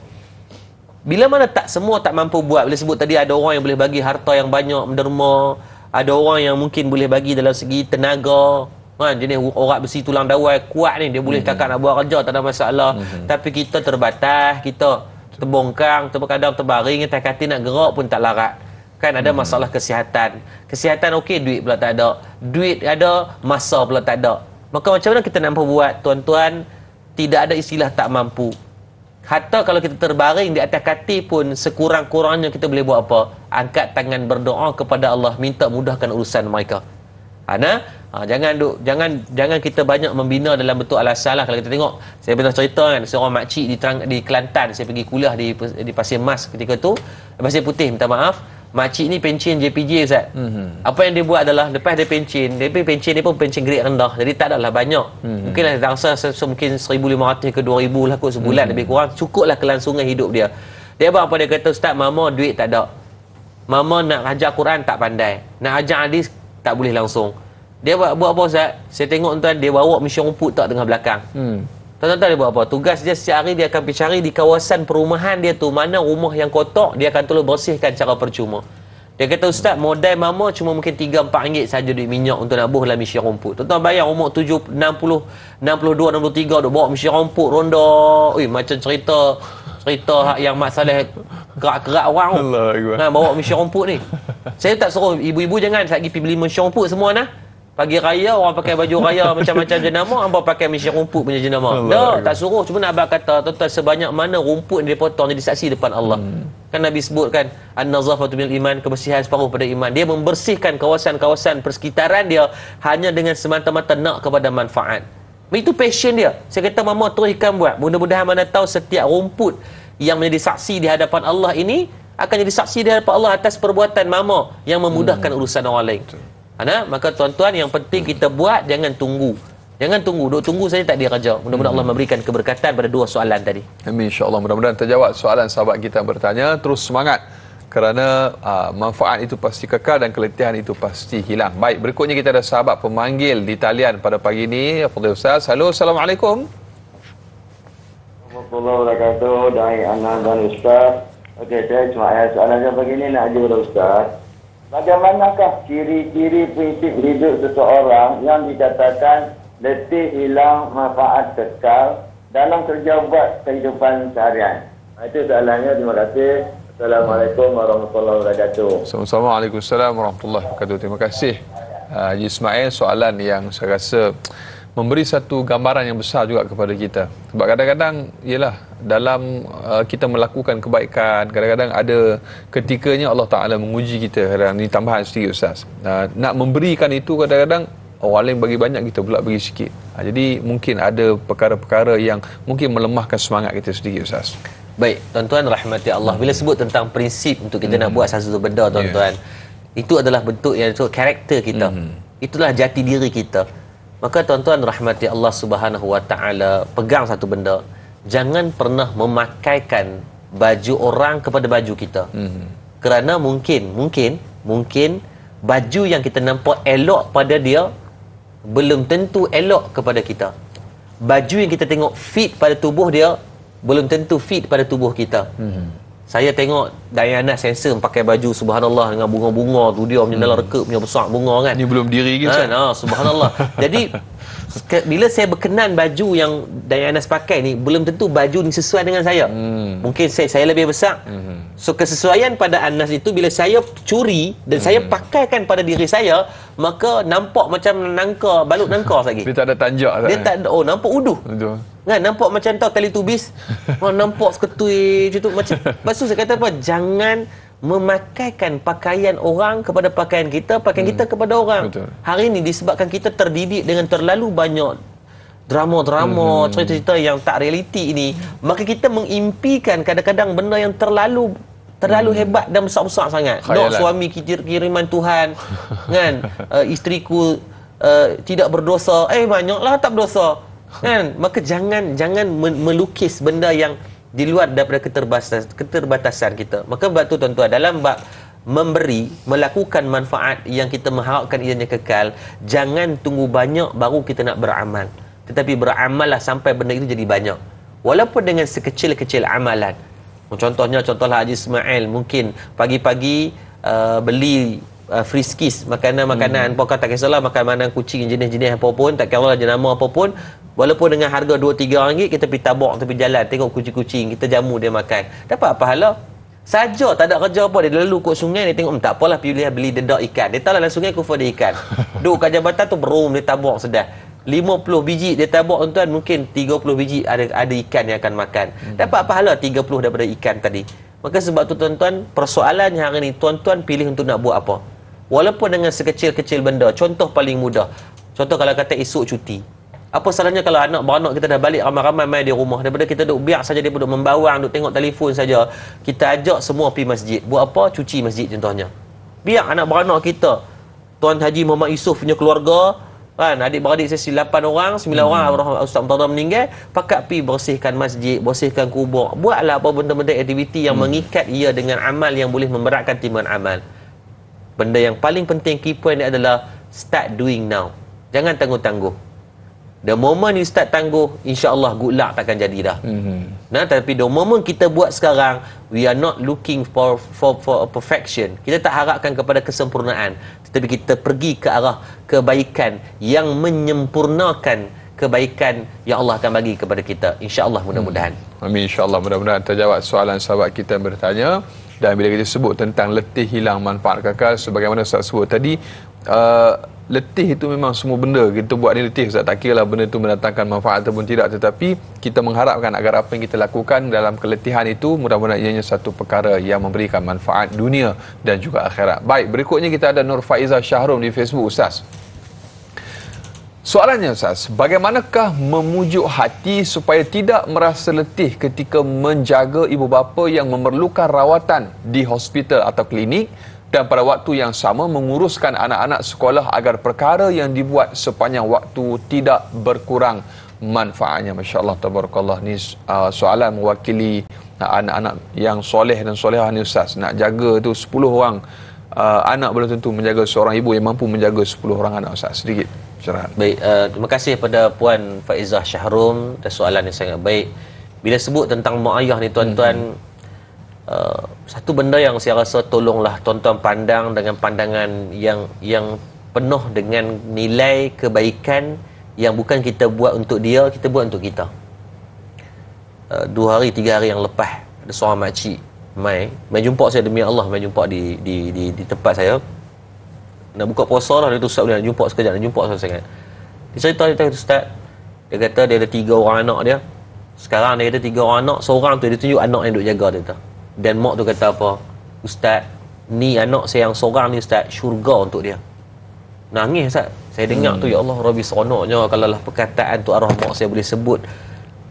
bila mana semua tak mampu buat, bila sebut tadi ada orang yang boleh bagi harta yang banyak menderma, ada orang yang mungkin boleh bagi dalam segi tenaga, kan, jenis orang besi tulang dawai kuat ni, dia boleh cakap nak buat kerja tak ada masalah. Tapi kita terbatas, kita terbongkang, terkadang terbaring, atas kaki nak gerak pun tak larat. Kan ada masalah kesihatan. Kesihatan okey, duit pula tak ada. Duit ada, masa pula tak ada. Maka macam mana kita nak buat, tuan-tuan? Tidak ada istilah tak mampu. Hatta kalau kita terbaring di atas katil pun, sekurang-kurangnya kita boleh buat apa? Angkat tangan berdoa kepada Allah, minta mudahkan urusan mereka. Jangan kita banyak membina dalam bentuk alasan lah. Kalau kita tengok, saya pernah cerita kan, seorang makcik di Kelantan, saya pergi kuliah di Pasir Mas ketika tu, Pasir Putih, minta maaf. Makcik ni pencen JPJ Ustaz. Apa yang dia buat adalah, lepas dia pencen dia pun pencen grade rendah, jadi tak adalah banyak. Mungkinlah saya rasa mungkin 1,500 ke 2,000 lah kot sebulan, lebih kurang cukuplah kelangsungan hidup dia. Dia buat apa? Dia kata, Ustaz, mama duit tak ada, mama nak ajar Quran tak pandai, nak ajar hadis tak boleh langsung. Dia buat apa Ustaz? Saya tengok tuan, dia bawa mesin rumput tak tengah belakang. Tuan-tuan dia buat apa? Tugas dia setiap hari dia akan pergi cari di kawasan perumahan dia tu, mana rumah yang kotor, dia akan tolong bersihkan cara percuma. Dia kata, Ustaz, modal mama cuma mungkin 3-4 ringgit saja duit minyak untuk nak buh dalam mesin rumput. Tuan-tuan bayang umur 62, 63 duk bawa mesin rumput ronda. Ui, macam cerita yang Mak Saleh kerak-kerak orang tu. Bawa mesin rumput ni. Saya tak suruh ibu-ibu jangan lagi pergi beli mesin rumput semua nah. Pagi raya orang pakai baju raya macam-macam jenama, hangpa pakai mesin rumput punya jenama. Tak suruh. Cuma nak abang kata, tuan-tuan, sebanyak mana rumput yang dia potong jadi saksi depan Allah. Kan Nabi sebutkan, an-nazafatu minal iman, kebersihan separuh pada iman. Dia membersihkan kawasan-kawasan persekitaran dia hanya dengan semata-mata nak kepada manfaat. Itu passion dia. Saya kata mama teruskan buat. Mudah-mudahan mana tahu setiap rumput yang menjadi saksi di hadapan Allah ini akan jadi saksi di hadapan Allah atas perbuatan mama yang memudahkan urusan orang lain. Maka tuan-tuan, yang penting kita buat, jangan tunggu. Duk tunggu saja tak dia kerja. Mudah-mudahan Allah memberikan keberkatan pada dua soalan tadi. Amin, insya-Allah. Mudah-mudahan terjawab soalan sahabat kita yang bertanya. Terus semangat, kerana manfaat itu pasti kekal dan keletihan itu pasti hilang. Baik, berikutnya kita ada sahabat pemanggil di talian pada pagi ini. Fadhil Ustaz. Halo, Assalamualaikum. Warahmatullahi wabarakatuh. Dari Ana dan Ustaz. Okey, saya cuma ada soalan yang begini nak ajar kepada Ustaz. bagaimanakah ciri-ciri prinsip hidup seseorang yang dikatakan letih, hilang, manfaat kekal dalam kerja buat kehidupan seharian? Itu soalannya. Terima kasih. Assalamualaikum warahmatullahi wabarakatuh. Assalamualaikum warahmatullahi wabarakatuh. Terima kasih Haji Ismail. Soalan yang saya rasa memberi satu gambaran yang besar juga kepada kita. Sebab kadang-kadang ialah dalam kita melakukan kebaikan, kadang-kadang ada ketikanya Allah Ta'ala menguji kita. Ini tambahan sedikit Ustaz. Nak memberikan itu kadang-kadang orang lain bagi banyak, kita pula bagi sikit. Jadi mungkin ada perkara-perkara yang mungkin melemahkan semangat kita sedikit Ustaz. Baik, tuan-tuan rahmati Allah. Bila sebut tentang prinsip untuk kita nak buat sesuatu benda, tuan-tuan, itu adalah bentuk yang itu karakter kita. Itulah jati diri kita. Maka tuan-tuan rahmati Allah Subhanahu Wa Taala, pegang satu benda. Jangan pernah memakaikan baju orang kepada baju kita. Kerana mungkin baju yang kita nampak elok pada dia belum tentu elok kepada kita. Baju yang kita tengok fit pada tubuh dia belum tentu fit pada tubuh kita. Saya tengok Diana Sensor pakai baju subhanallah dengan bunga-bunga tu, dia punya dalam reka punya besar bunga kan. Ini belum diri ke Ustaz? Subhanallah. Jadi bila saya berkenan baju yang Diana pakai ni, belum tentu baju ni sesuai dengan saya. Mungkin saya lebih besar. So kesesuaian pada Anas itu bila saya curi dan saya pakaikan pada diri saya, maka nampak macam nangka, balut nangka lagi. Dia tak ada tanjak. Dia tak ada, nampak uduh. Betul. Kan, nampak macam tahu Teletubbies. Nampak seketui macam tu. Lepas tu saya kata apa? Jangan memakaikan pakaian orang kepada pakaian kita kita kepada orang. Betul. Hari ini disebabkan kita terdidik dengan terlalu banyak drama-drama, cerita-cerita yang tak realiti ini, maka kita mengimpikan kadang-kadang benda yang terlalu hebat dan besar-besar sangat. Dok suami kiriman Tuhan kan, isteriku tidak berdosa, banyaklah tak berdosa kan. Maka jangan melukis benda yang di luar daripada keterbatasan kita. Maka sebab tu tuan-tuan, dalam bab memberi, melakukan manfaat yang kita mengharapkan ianya kekal, jangan tunggu banyak baru kita nak beramal, tetapi beramallah sampai benda itu jadi banyak, walaupun dengan sekecil-kecil amalan. Contohlah Haji Ismail mungkin pagi-pagi beli friskies, makanan-makanan, pokok tak kisahlah makanan kucing jenis-jenis apa pun, tak kira lah jenama apa pun, walaupun dengan harga 2-3 ringgit, kita pergi tabak tepi jalan, tengok kucing-kucing, kita jamu dia makan, dapat pahala saja. Tak ada kerja apa, dia lalu kot sungai, dia tengok tak apalah, pergi beli dedak ikan, dia tahu dalam sungai kufa dia ikan, duduk kat jambatan tu berum, dia tabak sedar 50 biji dia tabak, tuan-tuan, mungkin 30 biji ada ikan yang akan makan, dapat pahala 30 daripada ikan tadi. Maka sebab tu tuan-tuan, persoalannya hari ni, tuan-tuan pilih untuk nak buat apa, walaupun dengan sekecil-kecil benda. Contoh paling mudah, contoh kalau kata esok cuti, apa salahnya kalau anak beranak kita dah balik ramai-ramai main di rumah, daripada kita duduk biar saja dia duduk membawang, duduk tengok telefon saja, kita ajak semua pergi masjid. Buat apa? Cuci masjid contohnya. Biar anak beranak kita, Tuan Haji Muhammad Yusof punya keluarga kan, adik-beradik saya 8 orang, 9 orang Ustaz Murtada meninggal, pakat pergi bersihkan masjid, bersihkan kubur. Buatlah apa benda-benda aktiviti yang mengikat ia dengan amal yang boleh memberatkan timbangan amal. Benda yang paling penting, key point ni adalah start doing now. Jangan tangguh-tangguh. The moment you start tangguh, insya-Allah good luck takkan jadi dah. Tapi the moment kita buat sekarang, we are not looking for perfection. Kita tak harapkan kepada kesempurnaan, tetapi kita pergi ke arah kebaikan yang menyempurnakan kebaikan yang Allah akan bagi kepada kita. Insya-Allah, mudah-mudahan. Amin, insya-Allah, mudah-mudahan terjawab soalan sahabat kita yang bertanya. Dan bila kita sebut tentang letih, hilang, manfaat kekal, sebagaimana Ustaz sebut tadi, letih itu memang semua benda kita buat ni letih Ustaz, tak kira lah benda itu mendatangkan manfaat ataupun tidak, tetapi kita mengharapkan agar apa yang kita lakukan dalam keletihan itu mudah-mudahan ianya satu perkara yang memberikan manfaat dunia dan juga akhirat. Baik, berikutnya kita ada Nur Faizah Syahrum di Facebook Ustaz. Soalannya Ustaz, bagaimanakah memujuk hati supaya tidak merasa letih ketika menjaga ibu bapa yang memerlukan rawatan di hospital atau klinik, dan pada waktu yang sama menguruskan anak-anak sekolah agar perkara yang dibuat sepanjang waktu tidak berkurang manfaatnya. Masya Allah, tabarakallah. Ni soalan mewakili anak-anak yang soleh dan solehah ni Ustaz. Nak jaga tu 10 orang anak, belum tentu menjaga seorang ibu yang mampu menjaga 10 orang anak Ustaz. Sedikit cerahan. Baik, terima kasih kepada Puan Faizah Syahrum atas soalan yang sangat baik. Bila sebut tentang mak ayah ni tuan-tuan, satu benda yang saya rasa tolonglah tuan-tuan pandang dengan pandangan yang penuh dengan nilai kebaikan yang bukan kita buat untuk dia, kita buat untuk kita. 2 hari 3 hari yang lepas ada seorang makcik mai jumpa saya, demi Allah mai jumpa di tempat saya. Nak buka puasa lah, dia tu Ustaz boleh nak jumpa sekejap, nak jumpa sangat. Dia cerita Ustaz, dia kata dia ada 3 orang anak dia. Sekarang dia kata 3 orang anak, seorang tu dia tunjuk anak yang duk jaga dia tu. Dan mak tu kata apa? Ustaz, ni anak saya yang seorang ni Ustaz, syurga untuk dia. Nangis Ustaz. Saya dengar tu, ya Allah, Rabbi seronoknya kalau lah perkataan tu arwah mak saya boleh sebut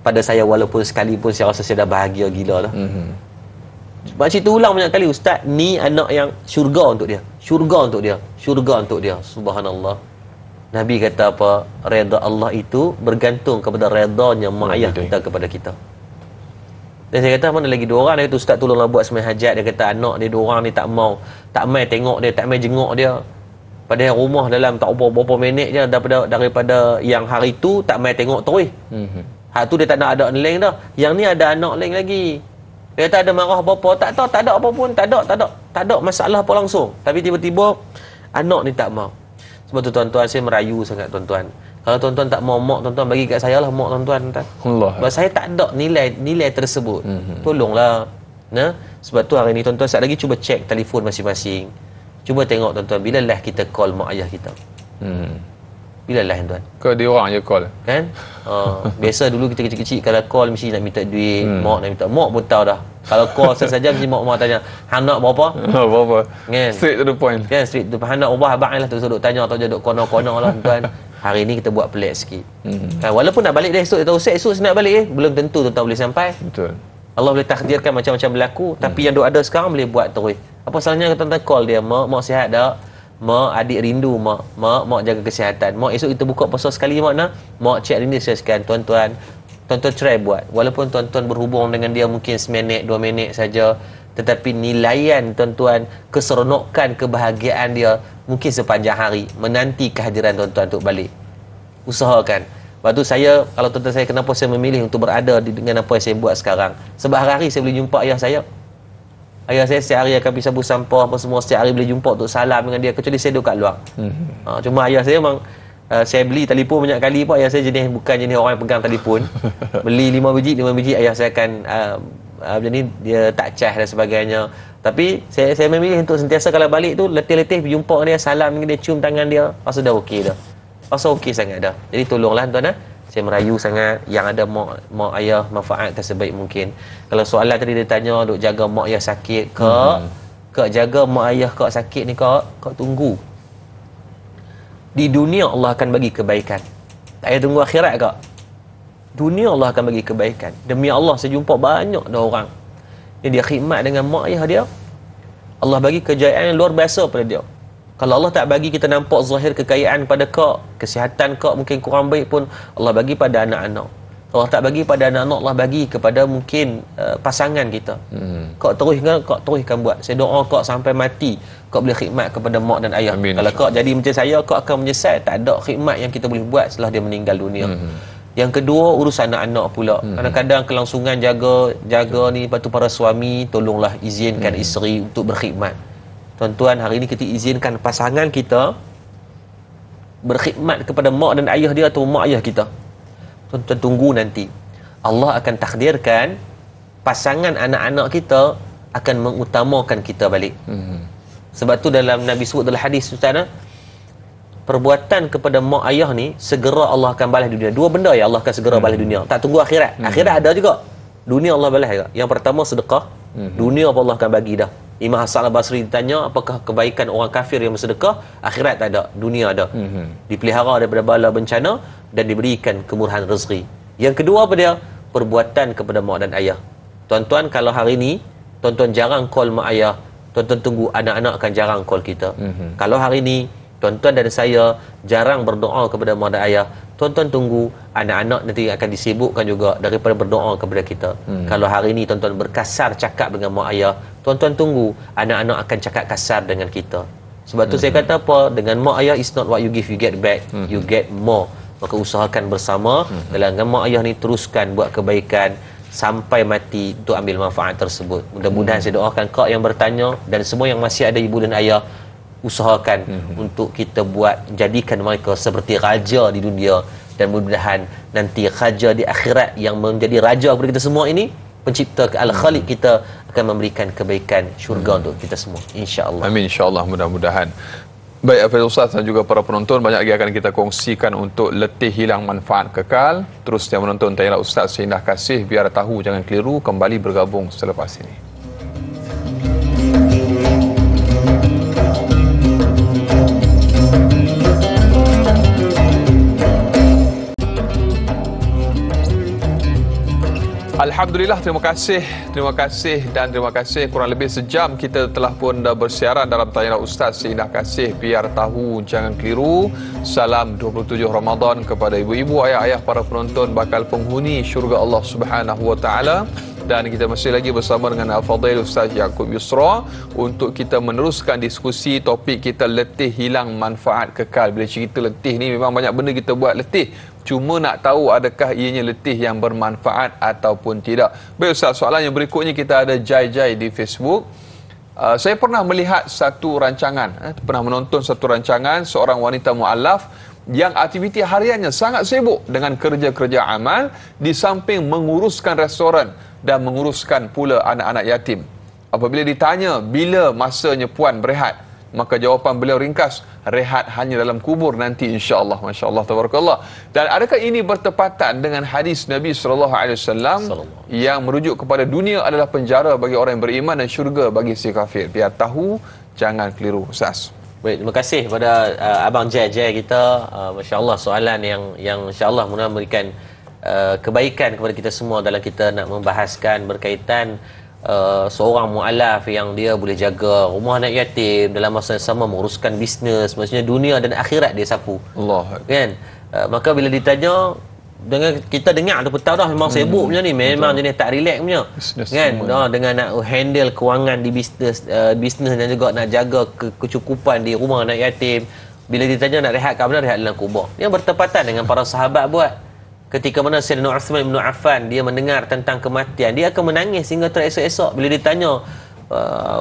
pada saya, walaupun sekali pun saya rasa saya dah bahagia gila lah. Makcik tu ulang banyak kali, Ustaz, ni anak yang syurga untuk dia. Syurga untuk dia. Syurga untuk dia. Subhanallah. Nabi kata apa? Redha Allah itu bergantung kepada redanya mak ayah kita kepada kita. Dan saya kata, mana lagi 2 orang? Dia kata, Ustaz tolonglah buat sembahyang hajat. Dia kata anak dia 2 orang ni tak mai tengok dia, tak mai jenguk dia. Padahal rumah dalam tak berapa minit je daripada yang hari tu tak mai tengok terus. Hak tu dia tak nak ada leng dah. Yang ni ada anak leng lagi. Dia kata ada marah apa-apa, tak ada apa pun, tak ada masalah apa langsung. Tapi tiba-tiba anak ni tak mau. Sebab tu tuan-tuan, saya merayu sangat tuan-tuan. Kalau tuan-tuan tak mau mak tuan-tuan, bagi kat saya lah mak tuan-tuan. Allah. Sebab saya tak ada nilai tersebut. Tolonglah. Nah, sebab tu hari ni tuan-tuan sekejap lagi cuba cek telefon masing-masing. Cuba tengok tuan-tuan, bila lah kita call mak ayah kita. Bila lah tuan? Ke dia orang je call. Kan? Biasa dulu kita kecil-kecil kalau call mesti nak minta duit, mak nak minta. Mak pun tahu dah. Kalau call saja mesti mak tanya, "Hang nak berapa?" Berapa? Kan? Straight to the point. Kan, straight to the point. Hang nak berapa abang lah tu duk tanya atau duk kono-kono lah tuan. Hari ni kita buat pelik sikit. Kan, walaupun nak balik dah esok, dia tahu esok saya nak balik belum tentu tuan boleh sampai. Betul. Allah boleh takdirkan macam-macam berlaku, tapi yang duk ada sekarang boleh buat terus. Apa salahnya tuan-tuan call dia, mak sihat tak? Mak, adik rindu mak jaga kesihatan. Mak, esok kita buka puasa sekali mak nak. Mak cek rindu sekian. Tuan-tuan try buat. Walaupun tuan-tuan berhubung dengan dia mungkin seminit 2 minit saja, tetapi nilaian tuan-tuan, keseronokan, kebahagiaan dia mungkin sepanjang hari menanti kehadiran tuan-tuan untuk balik. Usahakan. Lepas tu saya, kalau tuan-tuan saya, kenapa saya memilih untuk berada dengan apa yang saya buat sekarang? Sebab hari-hari saya boleh jumpa ayah saya. Ayah saya setiap hari akan pergi sabu sampah apa semua, setiap hari boleh jumpa untuk salam dengan dia, kecuali saya duduk kat luar. Cuma ayah saya memang saya beli telefon banyak kali pun, ayah saya bukan jenis orang yang pegang telefon. Beli 5 biji ayah saya akan macam ni, dia tak cas dan sebagainya. Tapi saya memilih untuk sentiasa kalau balik tu letih-letih berjumpa dengan dia, salam dengan dia, cium tangan dia, rasa dah okey dah. Rasa okey sangat dah. Jadi tolonglah tuan-tuan, saya merayu sangat yang ada mak ayah manfaatkan sebaik mungkin. Kalau soalan tadi dia tanya duk jaga mak ayah sakit kak jaga mak ayah kak sakit ni kak tunggu. Di dunia Allah akan bagi kebaikan. Tak payah tunggu akhirat kak. Dunia Allah akan bagi kebaikan. Demi Allah saya jumpa banyak dah orang ni dia khidmat dengan mak ayah dia, Allah bagi kejayaan yang luar biasa pada dia. Kalau Allah tak bagi kita nampak zahir kekayaan pada kak, kesihatan kak mungkin kurang baik pun, Allah bagi pada anak-anak. Allah tak bagi pada anak-anak, Allah bagi kepada mungkin pasangan kita. Kak teruskan buat. Saya doa kak sampai mati kak boleh khidmat kepada mak dan ayah. Amin. Kalau kak jadi macam saya, kak akan menyesal tak ada khidmat yang kita boleh buat setelah dia meninggal dunia. Yang kedua, urus anak-anak pula. Kadang-kadang kelangsungan jaga ni, lepas tu para suami tolonglah izinkan isteri untuk berkhidmat. Tuan-tuan, hari ini kita izinkan pasangan kita berkhidmat kepada mak dan ayah dia atau mak ayah kita. Tuan-tuan tunggu nanti. Allah akan takdirkan pasangan anak-anak kita akan mengutamakan kita balik. Sebab tu dalam Nabi sebut dalam hadis Ustaz, perbuatan kepada mak ayah ni segera Allah akan balas dunia. 2 benda yang Allah akan segera balas dunia. Tak tunggu akhirat. Akhirat ada juga. Dunia Allah balas juga. Yang pertama sedekah. Dunia apa Allah akan bagi dah. Imam Hasan al-Basri ditanya apakah kebaikan orang kafir yang bersedekah, akhirat tak ada, dunia ada. Dipelihara daripada bala bencana dan diberikan kemurahan rezeki. Yang kedua apa dia? Perbuatan kepada mak dan ayah. Tuan-tuan, kalau hari ni tuan-tuan jarang call mak ayah, tuan-tuan tunggu anak-anak akan jarang call kita. Kalau hari ni tuan-tuan dan saya jarang berdoa kepada mak dan ayah, tuan-tuan tunggu anak-anak nanti akan disibukkan juga daripada berdoa kepada kita. Kalau hari ni tuan-tuan berkasar cakap dengan mak ayah, tuan-tuan tunggu anak-anak akan cakap kasar dengan kita. Sebab tu saya kata apa, dengan mak ayah is not what you give you get back, you get more. Maka usahakan bersama dalam dengan mak ayah ni, teruskan buat kebaikan, sampai mati untuk ambil manfaat tersebut. Mudah-mudahan saya doakan kau yang bertanya dan semua yang masih ada ibu dan ayah, usahakan untuk kita buat, jadikan mereka seperti raja di dunia, dan mudah-mudahan nanti raja di akhirat yang menjadi raja kepada kita semua ini, pencipta al-khaliq kita, akan memberikan kebaikan syurga untuk kita semua, insya-Allah. Amin, insya-Allah, mudah-mudahan. Baik, Hafiz Ustaz dan juga para penonton, banyak lagi akan kita kongsikan untuk letih hilang manfaat kekal. Terus yang menonton, tanyalah Ustaz seindah kasih, biar tahu jangan keliru, kembali bergabung selepas ini. Alhamdulillah, terima kasih dan terima kasih. Kurang lebih sejam kita telah pun bersiaran dalam Tanyalah Ustaz seindah kasih, biar tahu jangan keliru. Salam 27 Ramadan kepada ibu-ibu, ayah-ayah, para penonton bakal penghuni syurga Allah Subhanahu wa taala. Dan kita masih lagi bersama dengan Al-Fadhil Ustaz Yaakob Yusra untuk kita meneruskan diskusi topik kita, letih hilang manfaat kekal. Bila cerita letih ni, memang banyak benda kita buat letih, cuma nak tahu adakah ianya letih yang bermanfaat ataupun tidak. Baik Ustaz, soalan yang berikutnya kita ada Jai di Facebook. Saya pernah melihat satu rancangan, pernah menonton satu rancangan seorang wanita mu'alaf yang aktiviti hariannya sangat sibuk dengan kerja-kerja amal di samping menguruskan restoran dan menguruskan pula anak-anak yatim. Apabila ditanya bila masanya puan berehat, maka jawapan beliau ringkas, rehat hanya dalam kubur nanti insya-Allah. Masya-Allah, tabarakallah. Dan adakah ini bertepatan dengan hadis Nabi SAW yang merujuk kepada dunia adalah penjara bagi orang yang beriman dan syurga bagi si kafir? Biar tahu jangan keliru, Ustaz. Baik, terima kasih kepada Abang Jai kita. Masya-Allah, soalan yang insya-Allah mudah memberikan kebaikan kepada kita semua dalam kita nak membahaskan berkaitan seorang mu'alaf yang dia boleh jaga rumah anak yatim, dalam masa yang sama menguruskan bisnes, maksudnya dunia dan akhirat dia sapu. Allah. Kan? Maka bila ditanya, dengan kita dengar tu tahu dah memang sibuk punya ni, memang jenis tak relax punya. Business kan? Dengan nak handle kewangan di bisnes dan juga nak jaga kecukupan di rumah anak yatim. Bila ditanya nak rehat kat mana, rehat dalam kubur. Yang bertepatan dengan para sahabat buat. Ketika mana Sayyidina Uthman bin Affan dia mendengar tentang kematian, dia akan menangis hingga teresok-esok. Bila ditanya,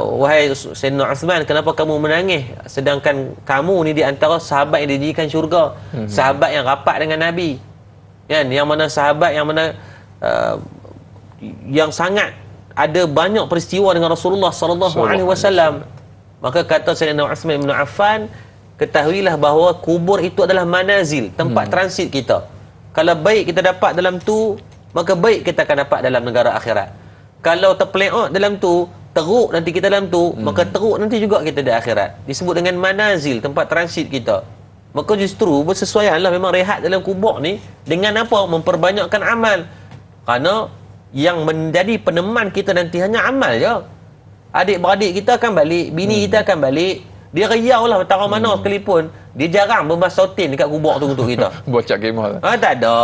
wahai Sayyidina Uthman, kenapa kamu menangis sedangkan kamu ni di antara sahabat yang dijadikan syurga, sahabat yang rapat dengan Nabi, kan? Yang mana sahabat yang mana yang sangat ada banyak peristiwa dengan Rasulullah sallallahu alaihi wasallam. Maka kata Sayyidina Uthman bin Affan, ketahuilah bahawa kubur itu adalah manazil, tempat transit kita. Kalau baik kita dapat dalam tu, maka baik kita akan dapat dalam negara akhirat. Kalau terpeleot dalam tu, teruk nanti kita dalam tu, maka teruk nanti juga kita di akhirat. Disebut dengan manazil, tempat transit kita. Maka justru bersesuaianlah memang rehat dalam kubur ni dengan apa? Memperbanyakkan amal. Kerana yang menjadi peneman kita nanti hanya amal je. Adik-beradik kita akan balik, bini kita akan balik. Dia riau lah taruh mana sekalipun, dia jarang berbahas sautin dekat kubur tu untuk kita. Bocak kemah. Tak ada.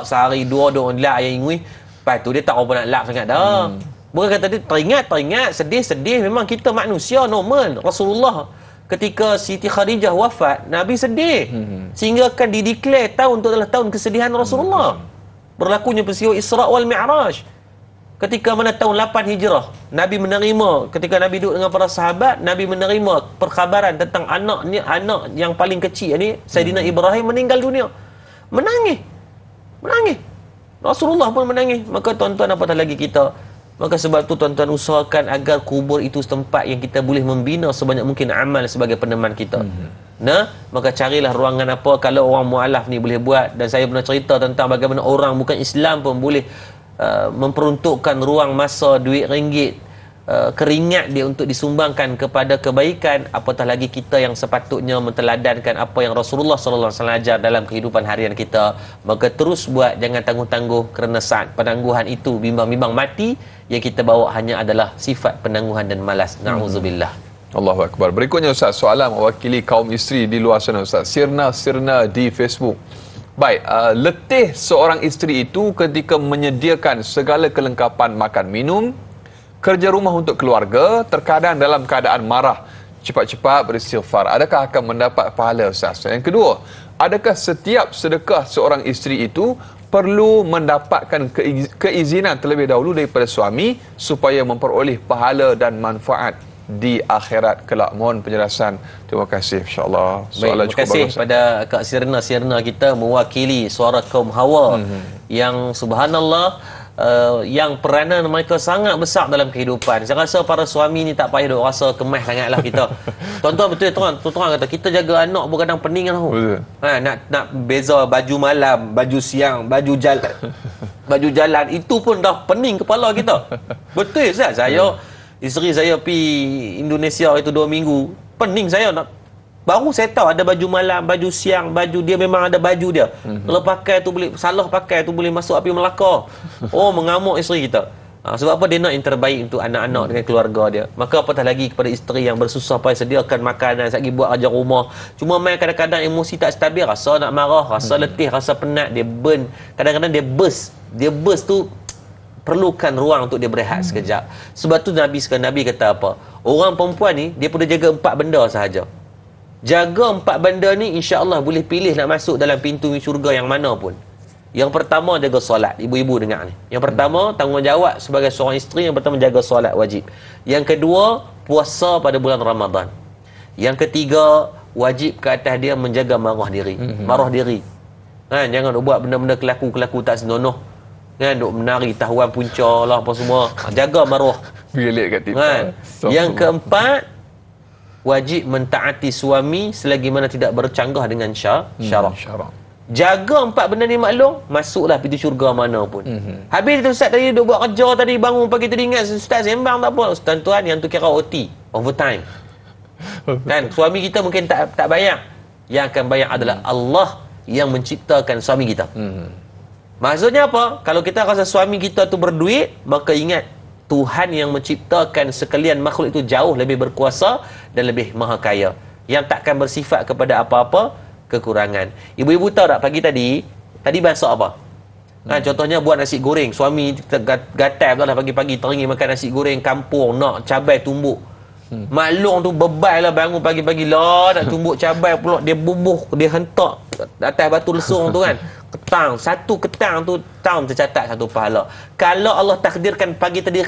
Sehari dua lap yang ingui. Lepas tu dia tak apa nak lap sangat dah. Bukan kata dia teringat, sedih. Memang kita manusia normal. Rasulullah ketika Siti Khadijah wafat, Nabi sedih. Sehingga kan dideklar tahun tu adalah tahun kesedihan Rasulullah. Berlakunya peristiwa Isra' wal Mi'raj. Ketika mana tahun 8 Hijrah, Nabi menerima, ketika Nabi duduk dengan para sahabat, Nabi menerima perkhabaran tentang anak yang paling kecil ni, Sayyidina Ibrahim meninggal dunia. Menangis. Rasulullah pun menangis. Maka tuan-tuan, apatah lagi kita. Maka sebab tu tuan-tuan usahakan agar kubur itu tempat yang kita boleh membina sebanyak mungkin amal sebagai peneman kita. Maka carilah ruangan apa kalau orang mu'alaf ni boleh buat. Dan saya pernah cerita tentang bagaimana orang bukan Islam pun boleh memperuntukkan ruang masa, duit ringgit, keringat dia untuk disumbangkan kepada kebaikan. Apatah lagi kita yang sepatutnya menteladankan apa yang Rasulullah sallallahu alaihi wasallam ajar dalam kehidupan harian kita. Maka terus buat, jangan tangguh-tangguh, kerana saat penangguhan itu bimbang-bimbang mati, yang kita bawa hanya adalah sifat penangguhan dan malas. Na'udzubillah. Allahu Akbar. Berikutnya Ustaz, soalan mewakili kaum isteri di luar sana Ustaz. Sirna di Facebook. Baik, letih seorang isteri itu ketika menyediakan segala kelengkapan makan minum, kerja rumah untuk keluarga, terkadang dalam keadaan marah, cepat-cepat beristighfar. Adakah akan mendapat pahala Ustaz? Yang kedua, adakah setiap sedekah seorang isteri itu perlu mendapatkan keizinan terlebih dahulu daripada suami supaya memperoleh pahala dan manfaat di akhirat kelak. Mohon penjelasan. Terima kasih, insya-Allah. Baik, terima kasih pada Kak Sirna kita mewakili suara kaum Hawa yang subhanallah yang peranan mereka sangat besar dalam kehidupan. Saya rasa para suami ni tak payah duk rasa kemas sangatlah kita. Tuan-tuan betul tuan-tuan kata kita jaga anak pun kadang pening tau. Nak beza baju malam, baju siang, baju jalan itu pun dah pening kepala kita. Betul Ustaz. Isteri saya pergi Indonesia itu 2 minggu. Pening saya nak. Baru saya tahu ada baju malam, baju siang, baju dia memang ada baju dia. Kalau pakai tu boleh, salah pakai tu boleh masuk api melaka. Oh, mengamuk isteri kita. Sebab apa? Dia nak yang terbaik untuk anak-anak dengan keluarga dia. Maka apatah lagi kepada isteri yang bersusah payah sediakan makanan, sekali buat kerja rumah. Cuma main kadang-kadang emosi tak stabil, rasa nak marah, rasa letih, rasa penat, dia burn. Kadang-kadang dia burst. Dia burst tu perlukan ruang untuk dia berehat sekejap. Sebab tu Nabi kata apa? Orang perempuan ni dia boleh jaga 4 benda sahaja. Jaga 4 benda ni insya-Allah boleh pilih nak masuk dalam pintu syurga yang mana pun. Yang pertama jaga solat. Ibu-ibu dengar ni. Yang pertama tanggungjawab sebagai seorang isteri, yang pertama jaga solat wajib. Yang kedua puasa pada bulan Ramadan. Yang ketiga wajib ke atas dia menjaga marah diri. Marah diri. Jangan buat benda-benda kelaku tak senonoh. Duk menari tahuan punca lah apa semua. Jaga maruah. Bilik kat TikTok. Yang keempat wajib mentaati suami selagi mana tidak bercanggah dengan syarak. Jaga 4 benda ni maklum, masuklah pintu syurga mana pun. Habis tu Ustaz tadi duk buat kerja tadi, bangun pagi tadi ingat Ustaz sembang tak apa. Tuan-tuan yang tu kira OT, overtime. Kan suami kita mungkin tak bayar. Yang akan bayar adalah Allah yang menciptakan suami kita. Maksudnya apa? Kalau kita rasa suami kita tu berduit, maka ingat Tuhan yang menciptakan sekalian makhluk itu jauh lebih berkuasa dan lebih maha kaya, yang takkan bersifat kepada apa-apa kekurangan. Ibu-ibu tahu tak pagi tadi masak apa? Contohnya buat nasi goreng. Suami gatal dah pagi-pagi teringin makan nasi goreng kampung, nak cabai tumbuk. Maklum tu bebal lah bangun pagi-pagi lah nak tumbuk cabai pula, dia bubuh, dia hentak atas batu lesung tu kan. Satu ketang tu tahun tercatat 1 pahala. Kalau Allah takdirkan pagi tadi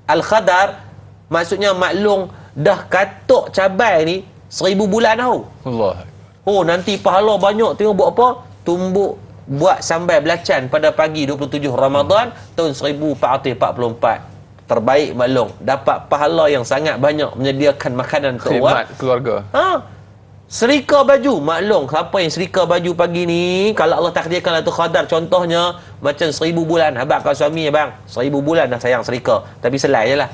Al-Qadar, maksudnya maklum dah katuk cabai ni 1000 bulan tau. Allah. Oh, nanti pahala banyak. Tengok buat apa? Tumbuk buat sambal belacan pada pagi 27 Ramadan tahun 1444. Terbaik maklum, dapat pahala yang sangat banyak, menyediakan makanan untuk orang keluarga. Serika baju, maklum siapa yang serika baju pagi ni, kalau Allah takdirkan tu qadar, contohnya macam 1000 bulan abang kau suami abang 1000 bulan dah sayang serika, tapi selai je lah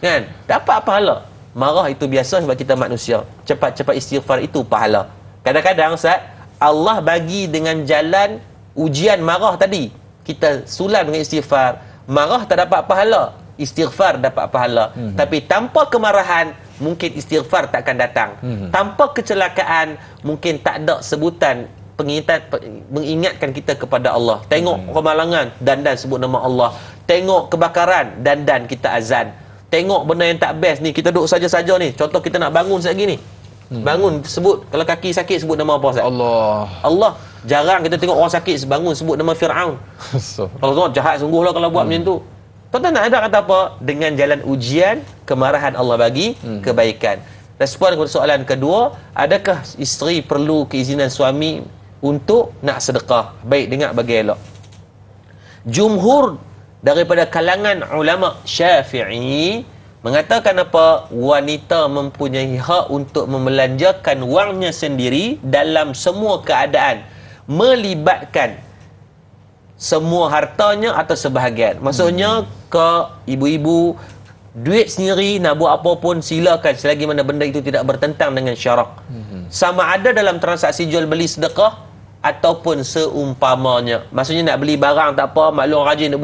kan, dapat pahala. Marah itu biasa sebab kita manusia, cepat-cepat istighfar itu pahala. Kadang-kadang Ustaz, Allah bagi dengan jalan ujian marah tadi, kita sulam dengan istighfar. Marah tak dapat pahala, istighfar dapat pahala. Tapi tanpa kemarahan mungkin istighfar takkan datang. Tanpa kecelakaan mungkin tak ada sebutan mengingatkan kita kepada Allah. Tengok kemalangan, dandan sebut nama Allah. Tengok kebakaran, dandan kita azan. Tengok benda yang tak best ni, kita duduk saja-saja ni. Contoh kita nak bangun sekejap gini, bangun sebut, kalau kaki sakit sebut nama apa Ustaz? Allah. Jarang kita tengok orang sakit bangun sebut nama Fir'aun. Kalau tu jahat sungguh lah kalau buat macam tu. Tuan-tuan nak ada kata apa? Dengan jalan ujian, kemarahan Allah bagi kebaikan. Respon kepada soalan kedua, adakah isteri perlu keizinan suami untuk nak sedekah? Baik, dengar bagi elok. Jumhur daripada kalangan ulama Syafi'i mengatakan apa? Wanita mempunyai hak untuk membelanjakan wangnya sendiri dalam semua keadaan, melibatkan semua hartanya atau sebahagian. Maksudnya ke ibu-ibu duit sendiri nak buat apa pun silakan, selagi mana benda itu tidak bertentang dengan syarak. Sama ada dalam transaksi jual beli sedekah ataupun seumpamanya. Maksudnya nak beli barang tak apa, maklum rajin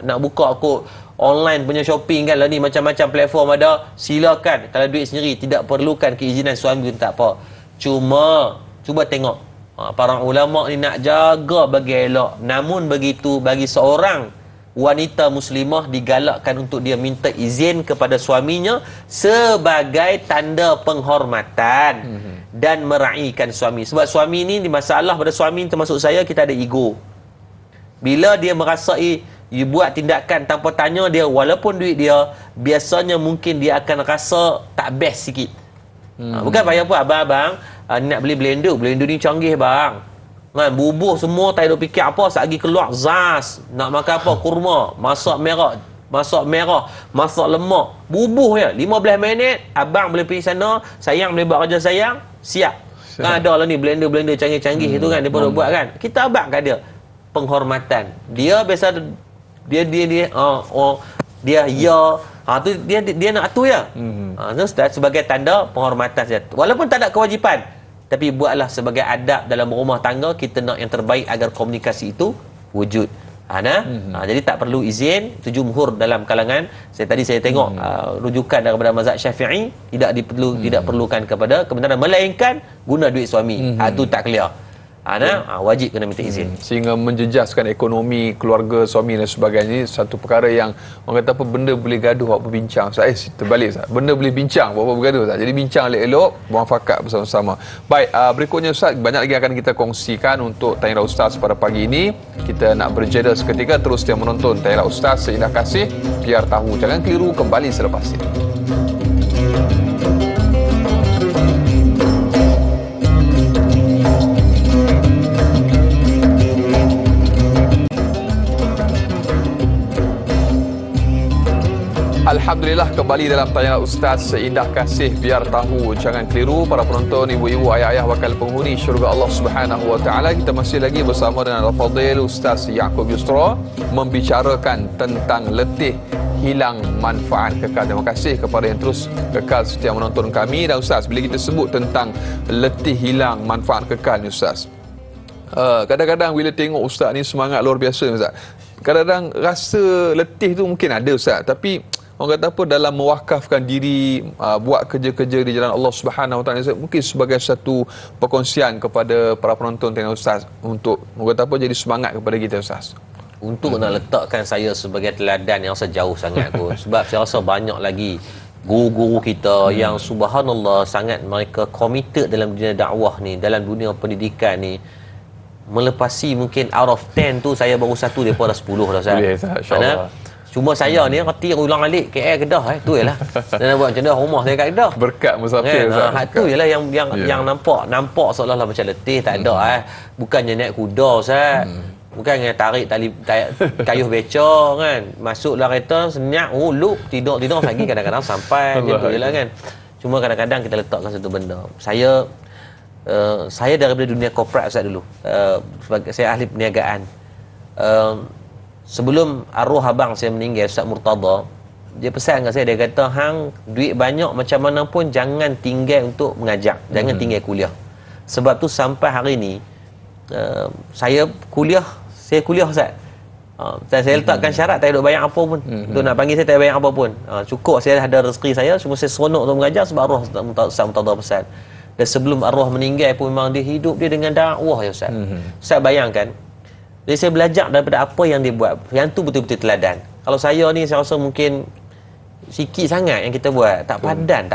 nak buka kot online punya shopping kan lah ni, macam-macam platform ada, silakan. Kalau duit sendiri tidak perlukan keizinan suami pun tak apa. Cuba tengok, para ulama ni nak jaga bagi elok. Namun begitu, bagi seorang wanita muslimah digalakkan untuk dia minta izin kepada suaminya sebagai tanda penghormatan dan meraihkan suami. Sebab suami ni masalah pada suami, termasuk saya, kita ada ego. Bila dia merasai you buat tindakan tanpa tanya dia, walaupun duit dia, biasanya mungkin dia akan rasa tak best sikit. Bukan payah apa abang-abang nak beli blender ni canggih bang. Kan bubuh semua tak ada fikir apa, sat lagi keluar zas, nak makan apa kurma, masak merah, masak lemak, bubuh je 15 minit, abang boleh pergi sana, sayang boleh buat kerja sayang, siap. Kan ada lah ni blender canggih-canggih itu kan dia boleh buat kan. Kita abang kat dia penghormatan. Dia biasa dia tu dia nak atur ya. Sebagai tanda penghormatan saja. Walaupun tak ada kewajipan, tapi buatlah sebagai adab dalam rumah tangga. Kita nak yang terbaik agar komunikasi itu wujud. Jadi tak perlu izin. Itu jumhur dalam kalangan. Saya tengok rujukan daripada mazhab Syafi'i tidak perlukan kepada kebenaran, melainkan guna duit suami. Itu tak clear. Wajib kena minta izin. Sehingga menjejaskan ekonomi keluarga suami dan sebagainya. Ini satu perkara yang orang kata apa, benda boleh gaduh buat berbincang. Terbalik Ustaz. Benda boleh bincang buat bergaduh Ustaz. Jadi bincang elok-elok, muafakat bersama-sama. Baik, berikutnya Ustaz, banyak lagi akan kita kongsikan untuk Tanya Ustaz pada pagi ini. Kita nak berjeda seketika, terus dia menonton Tanya Ustaz Seindah Kasih. Biar tahu, jangan keliru, kembali selepas ini. Alhamdulillah, kembali dalam Tanya Ustaz Seindah Kasih. Biar tahu, jangan keliru. Para penonton, ibu-ibu, ayah-ayah bakal penghuni syurga Allah Subhanahu Wa Taala. Kita masih lagi bersama dengan Al-Fadhil Ustaz Yaakob Yusra membicarakan tentang letih hilang manfaat kekal. Terima kasih kepada yang terus kekal setia menonton kami. Dan Ustaz, bila kita sebut tentang letih hilang manfaat kekal ni Ustaz, kadang-kadang bila tengok Ustaz ni semangat luar biasa Ustaz, kadang-kadang rasa letih tu mungkin ada Ustaz, tapi orang kata apa, dalam mewakafkan diri, buat kerja-kerja di jalan Allah Subhanahu Wa Taala, mungkin sebagai satu perkongsian kepada para penonton Tanya Ustaz untuk orang kata apa, jadi semangat kepada kita Ustaz. Untuk nak letakkan saya sebagai teladan yang sejauh sangat pun. Sebab saya rasa banyak lagi guru-guru kita yang subhanallah sangat mereka committed dalam dunia dakwah ni, dalam dunia pendidikan ni. Melepasi mungkin out of 10 tu saya baru satu daripada 10 dah Ustaz. Insya-Allah. Cuma saya ni reti ulang alik KL Kedah tu jelah. Dan buat macam dah rumah saya kat Kedah. Berkat musafir Ustaz. Tu jelah yang nampak seolah-olah macam letih, tak ada Bukannya naik kuda Ustaz. Bukan tarik tali kayuh beca kan. Masuklah kereta senyap, loop tidur lagi kadang-kadang sampai macam tu jelah kan. Cuma kadang-kadang kita letakkan satu benda. Saya daripada dunia korporat Ustaz dulu. Saya ahli perniagaan. Sebelum arwah abang saya meninggal, Ustaz Murtada, dia pesan kat saya, dia kata, hang duit banyak macam mana pun jangan tinggal untuk mengajar, jangan tinggal kuliah. Sebab tu sampai hari ni saya kuliah Ustaz. Saya letakkan syarat tak ada bayar apa pun. Untuk nak panggil saya tak bayar apa pun. Cukup saya ada rezeki saya, cuma saya seronok untuk mengajar sebab arwah Ustaz Murtada pesan. Dan sebelum arwah meninggal pun memang dia hidup dia dengan dakwah ya Ustaz. Ustaz bayangkan, jadi saya belajar daripada apa yang dia buat. Yang tu betul-betul teladan. Kalau saya ni, saya rasa mungkin sikit sangat yang kita buat. Tak padan.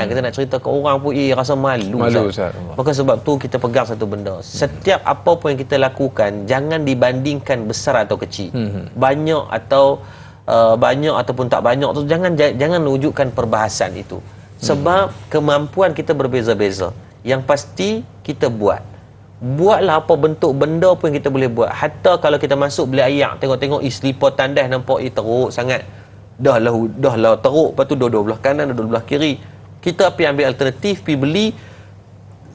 Kita nak cerita ke orang pun, rasa malu Ustaz. Maka sebab tu kita pegang satu benda. Setiap apa pun yang kita lakukan, jangan dibandingkan besar atau kecil. Banyak ataupun tak banyak tu, jangan wujudkan perbahasan itu. Sebab kemampuan kita berbeza-beza. Yang pasti kita buatlah apa bentuk benda pun yang kita boleh buat. Hatta kalau kita masuk beli ayak, tengok-tengok selipar tandas nampak teruk sangat, dah lah teruk, lepas tu dua belah kanan, dua belah kiri, kita pergi ambil alternatif, pergi beli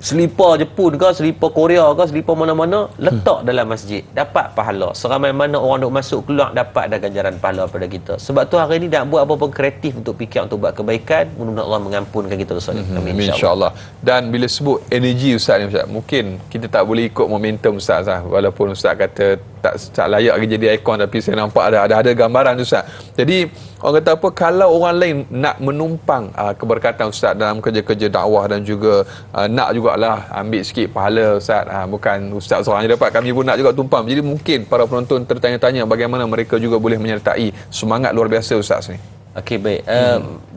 selipar Jepun ke, selipar Korea ke, selipar mana-mana, letak dalam masjid, dapat pahala. Seramai mana orang duk masuk keluar, dapat ada ganjaran pahala pada kita. Sebab tu hari ni nak buat apa-apa kreatif untuk fikir untuk buat kebaikan, mudah-mudahan Allah mengampunkan kita dosa. Amin insya-Allah. Dan bila sebut energi Ustaz ni Ustaz, mungkin kita tak boleh ikut momentum Ustaz walaupun Ustaz kata tak layak lagi jadi ikon, tapi saya nampak ada gambaran Ustaz. Jadi orang kata apa, kalau orang lain nak menumpang keberkatan Ustaz dalam kerja-kerja dakwah dan juga nak jugalah ambil sikit pahala Ustaz, bukan Ustaz seorang je dapat, kami pun nak juga tumpang. Jadi mungkin para penonton tertanya-tanya bagaimana mereka juga boleh menyertai semangat luar biasa Ustaz ni. Okey, baik.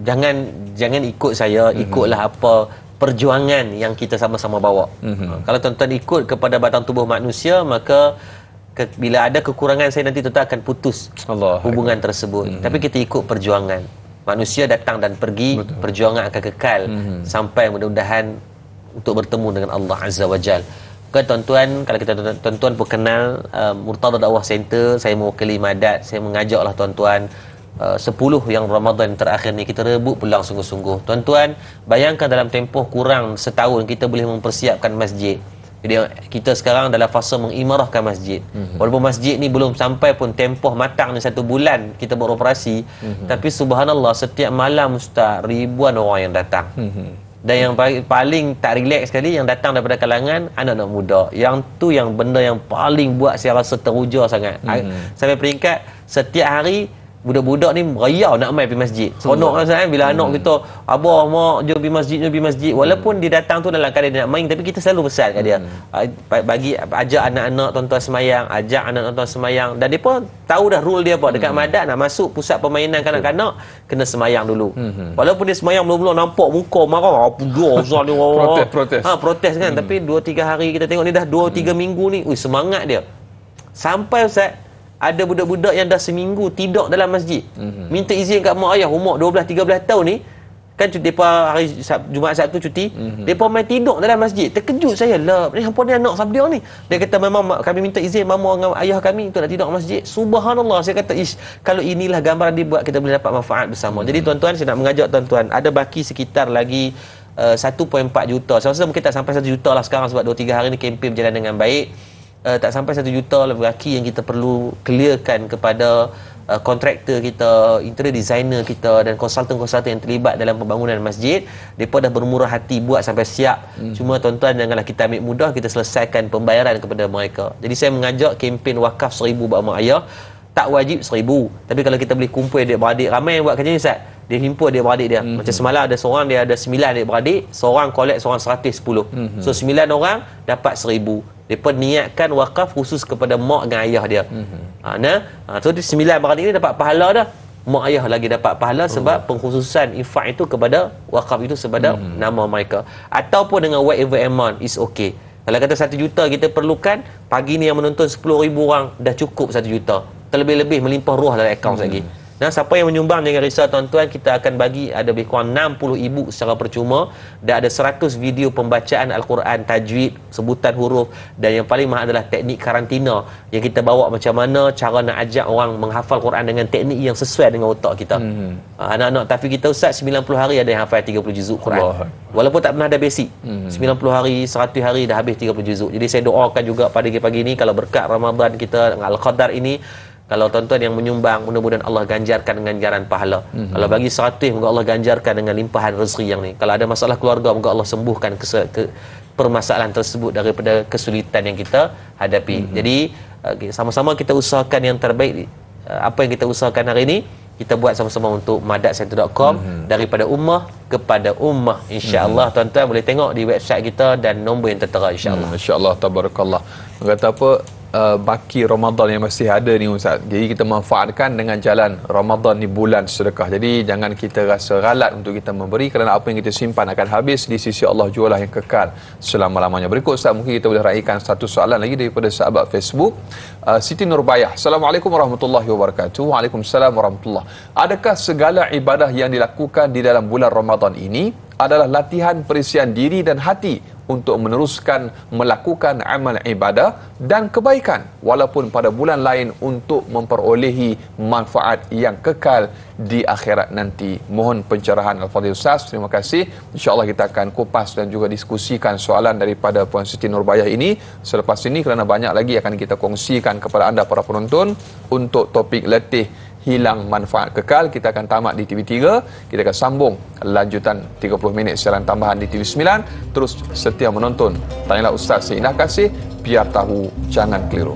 Jangan ikut saya, ikutlah apa perjuangan yang kita sama-sama bawa. Kalau tuan-tuan ikut kepada batang tubuh manusia, maka bila ada kekurangan saya nanti tuan akan putus hubungan tersebut. Tapi kita ikut perjuangan. Manusia datang dan pergi, betul. Perjuangan akan kekal sampai mudah-mudahan untuk bertemu dengan Allah Azza wa Jal. Tuan-tuan, kalau kita tuan-tuan pun kenal Murtada Dakwah Center, saya mewakili Madat, saya mengajaklah tuan-tuan 10 yang Ramadan terakhir ni kita rebut pulang sungguh-sungguh. Tuan-tuan, bayangkan dalam tempoh kurang setahun kita boleh mempersiapkan masjid. Jadi kita sekarang dalam fasa mengimarahkan masjid. Walaupun masjid ni belum sampai pun tempoh matang ni 1 bulan kita beroperasi, tapi subhanallah setiap malam Ustaz ribuan orang yang datang. Dan yang paling tak relax sekali yang datang daripada kalangan anak-anak muda. Yang tu yang benda yang paling buat saya rasa teruja sangat. Sampai peringkat setiap hari budak-budak ni meriau nak main pergi masjid. Seronok kan bila anak kita, abah, mak, jom pergi masjid. Walaupun dia datang tu dalam keadaan dia nak main, tapi kita selalu pesan kat dia. Bagi ajak anak-anak tuan-tuan semayang, ajak anak-anak tuan semayang. Dan dia pun tahu dah rule dia apa. Dekat Madat nak masuk pusat permainan kanak-kanak, kena semayang dulu. Walaupun dia semayang belum nampak muka marah. Apa dia Ustaz ni? Protes kan. Tapi 2-3 hari kita tengok ni dah 2-3 minggu ni, semangat dia. Sampai Ustaz ada budak-budak yang dah seminggu tidak dalam masjid. Minta izin kat mak ayah, umur 12-13 tahun ni, kan depa hari Jumaat Sabtu cuti, depa main tidur dalam masjid. Terkejut saya, lah ni hampa ni anak siapa dia ni? Dia kata memang kami minta izin mama dengan ayah kami untuk nak tidur masjid. Subhanallah, saya kata kalau inilah gambaran dibuat kita boleh dapat manfaat bersama. Jadi tuan-tuan, saya nak mengajak tuan-tuan, ada baki sekitar lagi 1.4 juta. Saya rasa mungkin tak sampai 1 juta lah sekarang sebab 2-3 hari ni kempen berjalan dengan baik. Tak sampai 1 juta lelaki yang kita perlu clearkan kepada kontraktor kita, interior designer kita dan konsultan-konsultan yang terlibat dalam pembangunan masjid. Mereka dah bermurah hati buat sampai siap. Cuma tuan-tuan janganlah kita ambil mudah, kita selesaikan pembayaran kepada mereka. Jadi saya mengajak kempen wakaf 1,000 buat mak ayah. Tak wajib 1,000, tapi kalau kita boleh kumpul adik-beradik, ramai yang buat kerja ni Ustaz. Dia himpun adik-beradik dia. Macam semalam ada seorang, dia ada 9 adik-beradik, seorang collect seorang 110. So 9 orang dapat 1,000. Mereka niatkan wakaf khusus kepada mak dan ayah dia. So 9 beradik ni dapat pahala dah. Mak ayah lagi dapat pahala sebab pengkhususan infak itu kepada wakaf itu kepada nama mereka. Ataupun dengan whatever amount is okay. Kalau kata 1 juta kita perlukan, pagi ni yang menonton 10,000 orang dah cukup 1 juta. Terlebih-lebih melimpah ruah dalam akaun lagi. Nah, siapa yang menyumbang jangan risau tuan-tuan, kita akan bagi ada lebih kurang 60 ibu secara percuma dan ada 100 video pembacaan Al-Quran, tajwid, sebutan huruf, dan yang paling mahal adalah teknik karantina yang kita bawa macam mana cara nak ajak orang menghafal Quran dengan teknik yang sesuai dengan otak kita. Anak-anak tahfiz kita Ustaz 90 hari ada yang hafal 30 juzuk Quran. Walaupun tak pernah ada basic. 90 hari, 100 hari dah habis 30 juzuk. Jadi saya doakan juga pada pagi ni kalau berkat Ramadan kita dengan Al-Qadar ini, kalau tuan-tuan yang menyumbang, mudah-mudahan Allah ganjarkan dengan ganjaran pahala. Kalau bagi 100, moga Allah ganjarkan dengan limpahan rezeki yang ni. Kalau ada masalah keluarga, moga Allah sembuhkan permasalahan tersebut daripada kesulitan yang kita hadapi. Jadi sama-sama kita usahakan yang terbaik. Apa yang kita usahakan hari ini, kita buat sama-sama untuk madatsenter.com, daripada ummah kepada ummah. InsyaAllah tuan-tuan boleh tengok di website kita dan nombor yang tertera insyaAllah. InsyaAllah, tabarakallah. Kata apa, baki Ramadan yang masih ada ni Ustaz. Jadi kita manfaatkan dengan jalan Ramadan ni bulan sedekah. Jadi jangan kita rasa ralat untuk kita memberi, kerana apa yang kita simpan akan habis. Di sisi Allah jualah yang kekal selama-lamanya. Berikut Ustaz, mungkin kita boleh raikan satu soalan lagi daripada sahabat Facebook. Siti Nurbayah. Assalamualaikum warahmatullahi wabarakatuh. Waalaikumsalam warahmatullahi. Adakah segala ibadah yang dilakukan di dalam bulan Ramadan ini adalah latihan perisian diri dan hati untuk meneruskan melakukan amal ibadah dan kebaikan walaupun pada bulan lain untuk memperolehi manfaat yang kekal di akhirat nanti? Mohon pencerahan Al-Fadhil Ustaz. Terima kasih. InsyaAllah kita akan kupas dan juga diskusikan soalan daripada Puan Siti Nurbayah ini selepas ini, kerana banyak lagi akan kita kongsikan kepada anda para penonton untuk topik letih hilang manfaat kekal. Kita akan tamat di TV3. Kita akan sambung lanjutan 30 minit siaran tambahan di TV9. Terus setia menonton Tanyalah Ustaz seindah kasih, biar tahu jangan keliru.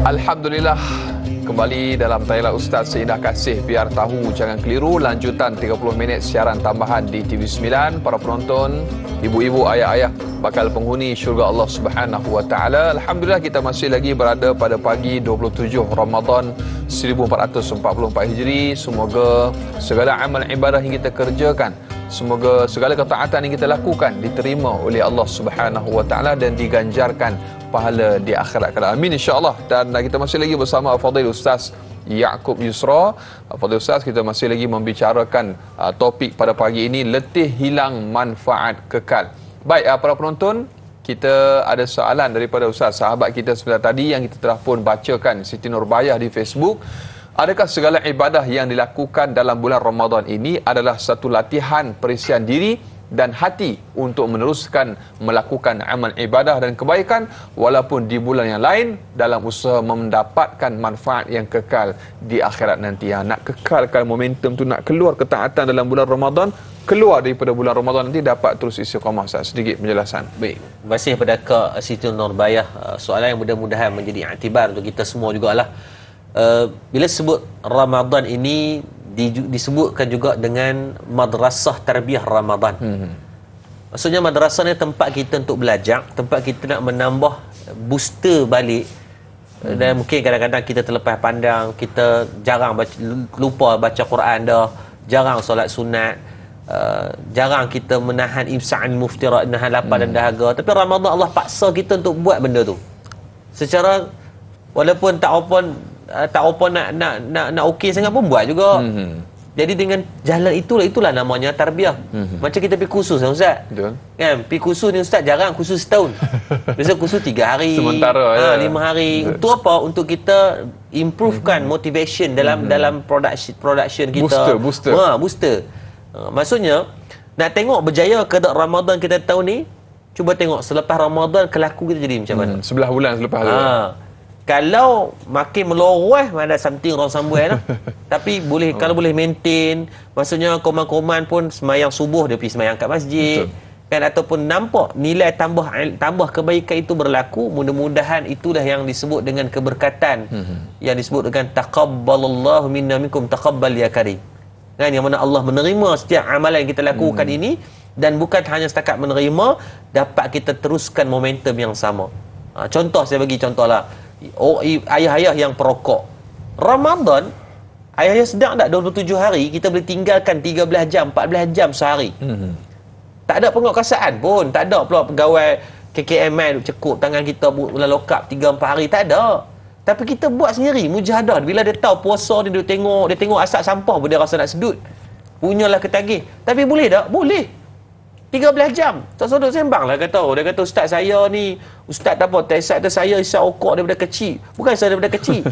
Alhamdulillah, kembali dalam Tayla Ustaz Seindah Kasih. Biar tahu jangan keliru, lanjutan 30 minit siaran tambahan di TV9. Para penonton, ibu-ibu, ayah-ayah, bakal penghuni syurga Allah Subhanahu Wa Taala. Alhamdulillah, kita masih lagi berada pada pagi 27 Ramadan 1444 Hijri. Semoga segala amal ibadah yang kita kerjakan, semoga segala ketaatan yang kita lakukan diterima oleh Allah Subhanahu Wa Taala dan diganjarkan pahala di akhirat kelak. Amin, insya-Allah. Dan kita masih lagi bersama Fadil Ustaz Yaakob Yusra. Fadil Ustaz, kita masih lagi membicarakan topik pada pagi ini, letih hilang manfaat kekal. Baik, para penonton, kita ada soalan daripada Ustaz, sahabat kita sebentar tadi yang kita telah pun bacakan, Siti Nurbayah di Facebook. Adakah segala ibadah yang dilakukan dalam bulan Ramadan ini adalah satu latihan perisian diri dan hati untuk meneruskan melakukan amal ibadah dan kebaikan walaupun di bulan yang lain dalam usaha mendapatkan manfaat yang kekal di akhirat nanti? Nak kekalkan momentum tu, nak keluar ketaatan dalam bulan Ramadan, keluar daripada bulan Ramadan nanti dapat terus istiqamah. Sedikit penjelasan. Baik, terima kasih kepada Kak Siti Nurbayah. Soalan yang mudah-mudahan menjadi iktibar untuk kita semua jugalah. Bila sebut Ramadan ini disebutkan juga dengan madrasah tarbiyah Ramadan. Maksudnya madrasah ni tempat kita untuk belajar, tempat kita nak menambah booster balik. Dan mungkin kadang-kadang kita terlepas pandang, kita jarang lupa baca Quran dah, jarang solat sunat, jarang kita menahan imsa'an muftirat, menahan lapar dan dahaga. Tapi Ramadan Allah paksa kita untuk buat benda tu. Secara walaupun tak apa nak okey sangat pun buat juga. Jadi dengan jalan itulah namanya tarbiyah. Macam kita pergi kursus kan Ustaz? Betul. Kan, pergi kursus ni Ustaz jarang kursus setahun. Biasa kursus 3 hari. Sementara 5 hari. Untuk apa? Untuk kita improvekan motivation dalam production kita. Booster. Booster. Maksudnya nak tengok berjaya ke tak Ramadan kita tahun ni, cuba tengok selepas Ramadan kelaku kita jadi macam mana. 11 bulan selepas tu. Kalau makin meloreh, mana something wrong somewhere lah. Tapi kalau boleh maintain, maksudnya koman-koman pun semayang subuh dia pergi semayang kat masjid. Betul. Kan, ataupun nampak nilai tambah kebaikan itu berlaku, mudah-mudahan itulah yang disebut dengan keberkatan, yang disebut dengan taqabbalallahu minna minkum taqabbal ya karim. Kan, yang mana Allah menerima setiap amalan yang kita lakukan ini, dan bukan hanya setakat menerima, dapat kita teruskan momentum yang sama. Contoh, saya bagi contoh lah. Ayah-ayah yang perokok, Ramadan ayah-ayah sedang tak 27 hari kita boleh tinggalkan 13 jam 14 jam sehari. Tak ada penguatkuasaan pun, tak ada pula pegawai KKM cekup tangan kita bulan lokap 3-4 hari, tak ada. Tapi kita buat sendiri mujahadah. Bila dia tahu puasa dia tengok asap sampah pun dia rasa nak sedut, punyalah ketagih. Tapi boleh tak? Boleh. 13 jam. Tak sodok sembang lah kata. Dia kata ustaz saya ni, ustaz tak apa, saya isap okok daripada kecil. Bukan saya daripada kecil.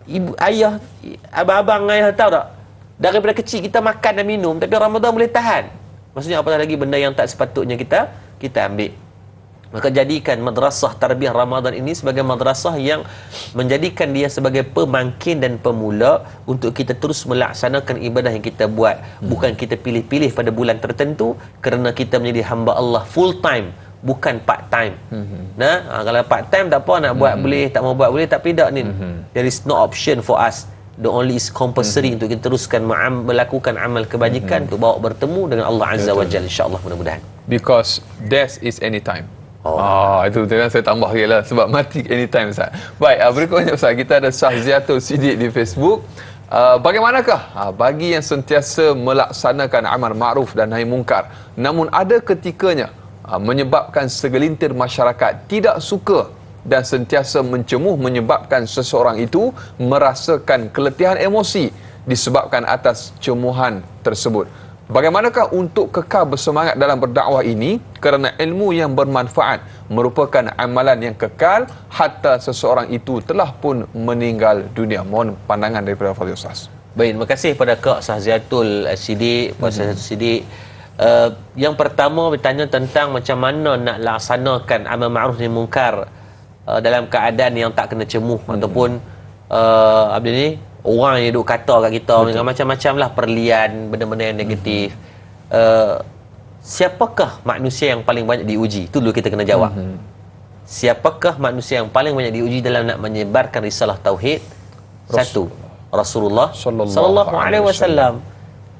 Ibu, ayah, abang-abang ayah tahu tak? Daripada kecil kita makan dan minum, tapi Ramadan boleh tahan. Maksudnya apatah lagi benda yang tak sepatutnya kita ambil. Maka jadikan madrasah tarbiyah Ramadan ini sebagai madrasah yang menjadikan dia sebagai pemangkin dan pemula untuk kita terus melaksanakan ibadah yang kita buat. Bukan kita pilih-pilih pada bulan tertentu, kerana kita menjadi hamba Allah full time, bukan part time. Kalau part time tak apa, nak buat boleh, tak mau buat boleh, tapi tak ni. There is no option for us. The only is compulsory untuk kita teruskan melakukan amal kebajikan untuk bawa bertemu dengan Allah Azza wa Jalla, insya-Allah, mudah-mudahan. Because death is anytime. Itu dengan saya tambah lagi lah, sebab mati anytime Ustaz. Baik, berikutnya Ustaz, kita ada Sahziatul Siddiq di Facebook. Bagaimanakah bagi yang sentiasa melaksanakan amal ma'ruf dan nahi mungkar, namun ada ketikanya menyebabkan segelintir masyarakat tidak suka dan sentiasa mencemuh, menyebabkan seseorang itu merasakan keletihan emosi disebabkan atas cemuhan tersebut. Bagaimanakah untuk kekal bersemangat dalam berdakwah ini, kerana ilmu yang bermanfaat merupakan amalan yang kekal hatta seseorang itu telah pun meninggal dunia? Mohon pandangan daripada Fadil Ustaz. Baik, terima kasih kepada Kak Sahziatul Siddiq, Puan Sahziatul Siddiq. Yang pertama bertanya tentang macam mana nak laksanakan amal ma'ruf nahi mungkar dalam keadaan yang tak kena cemuh ataupun orang yang duk kata kat kita dengan macam-macam lah perlian, benda-benda yang negatif. Siapakah manusia yang paling banyak diuji? Itu dulu kita kena jawab. Siapakah manusia yang paling banyak diuji dalam nak menyebarkan risalah tauhid? Satu, Rasulullah sallallahu alaihi wasallam.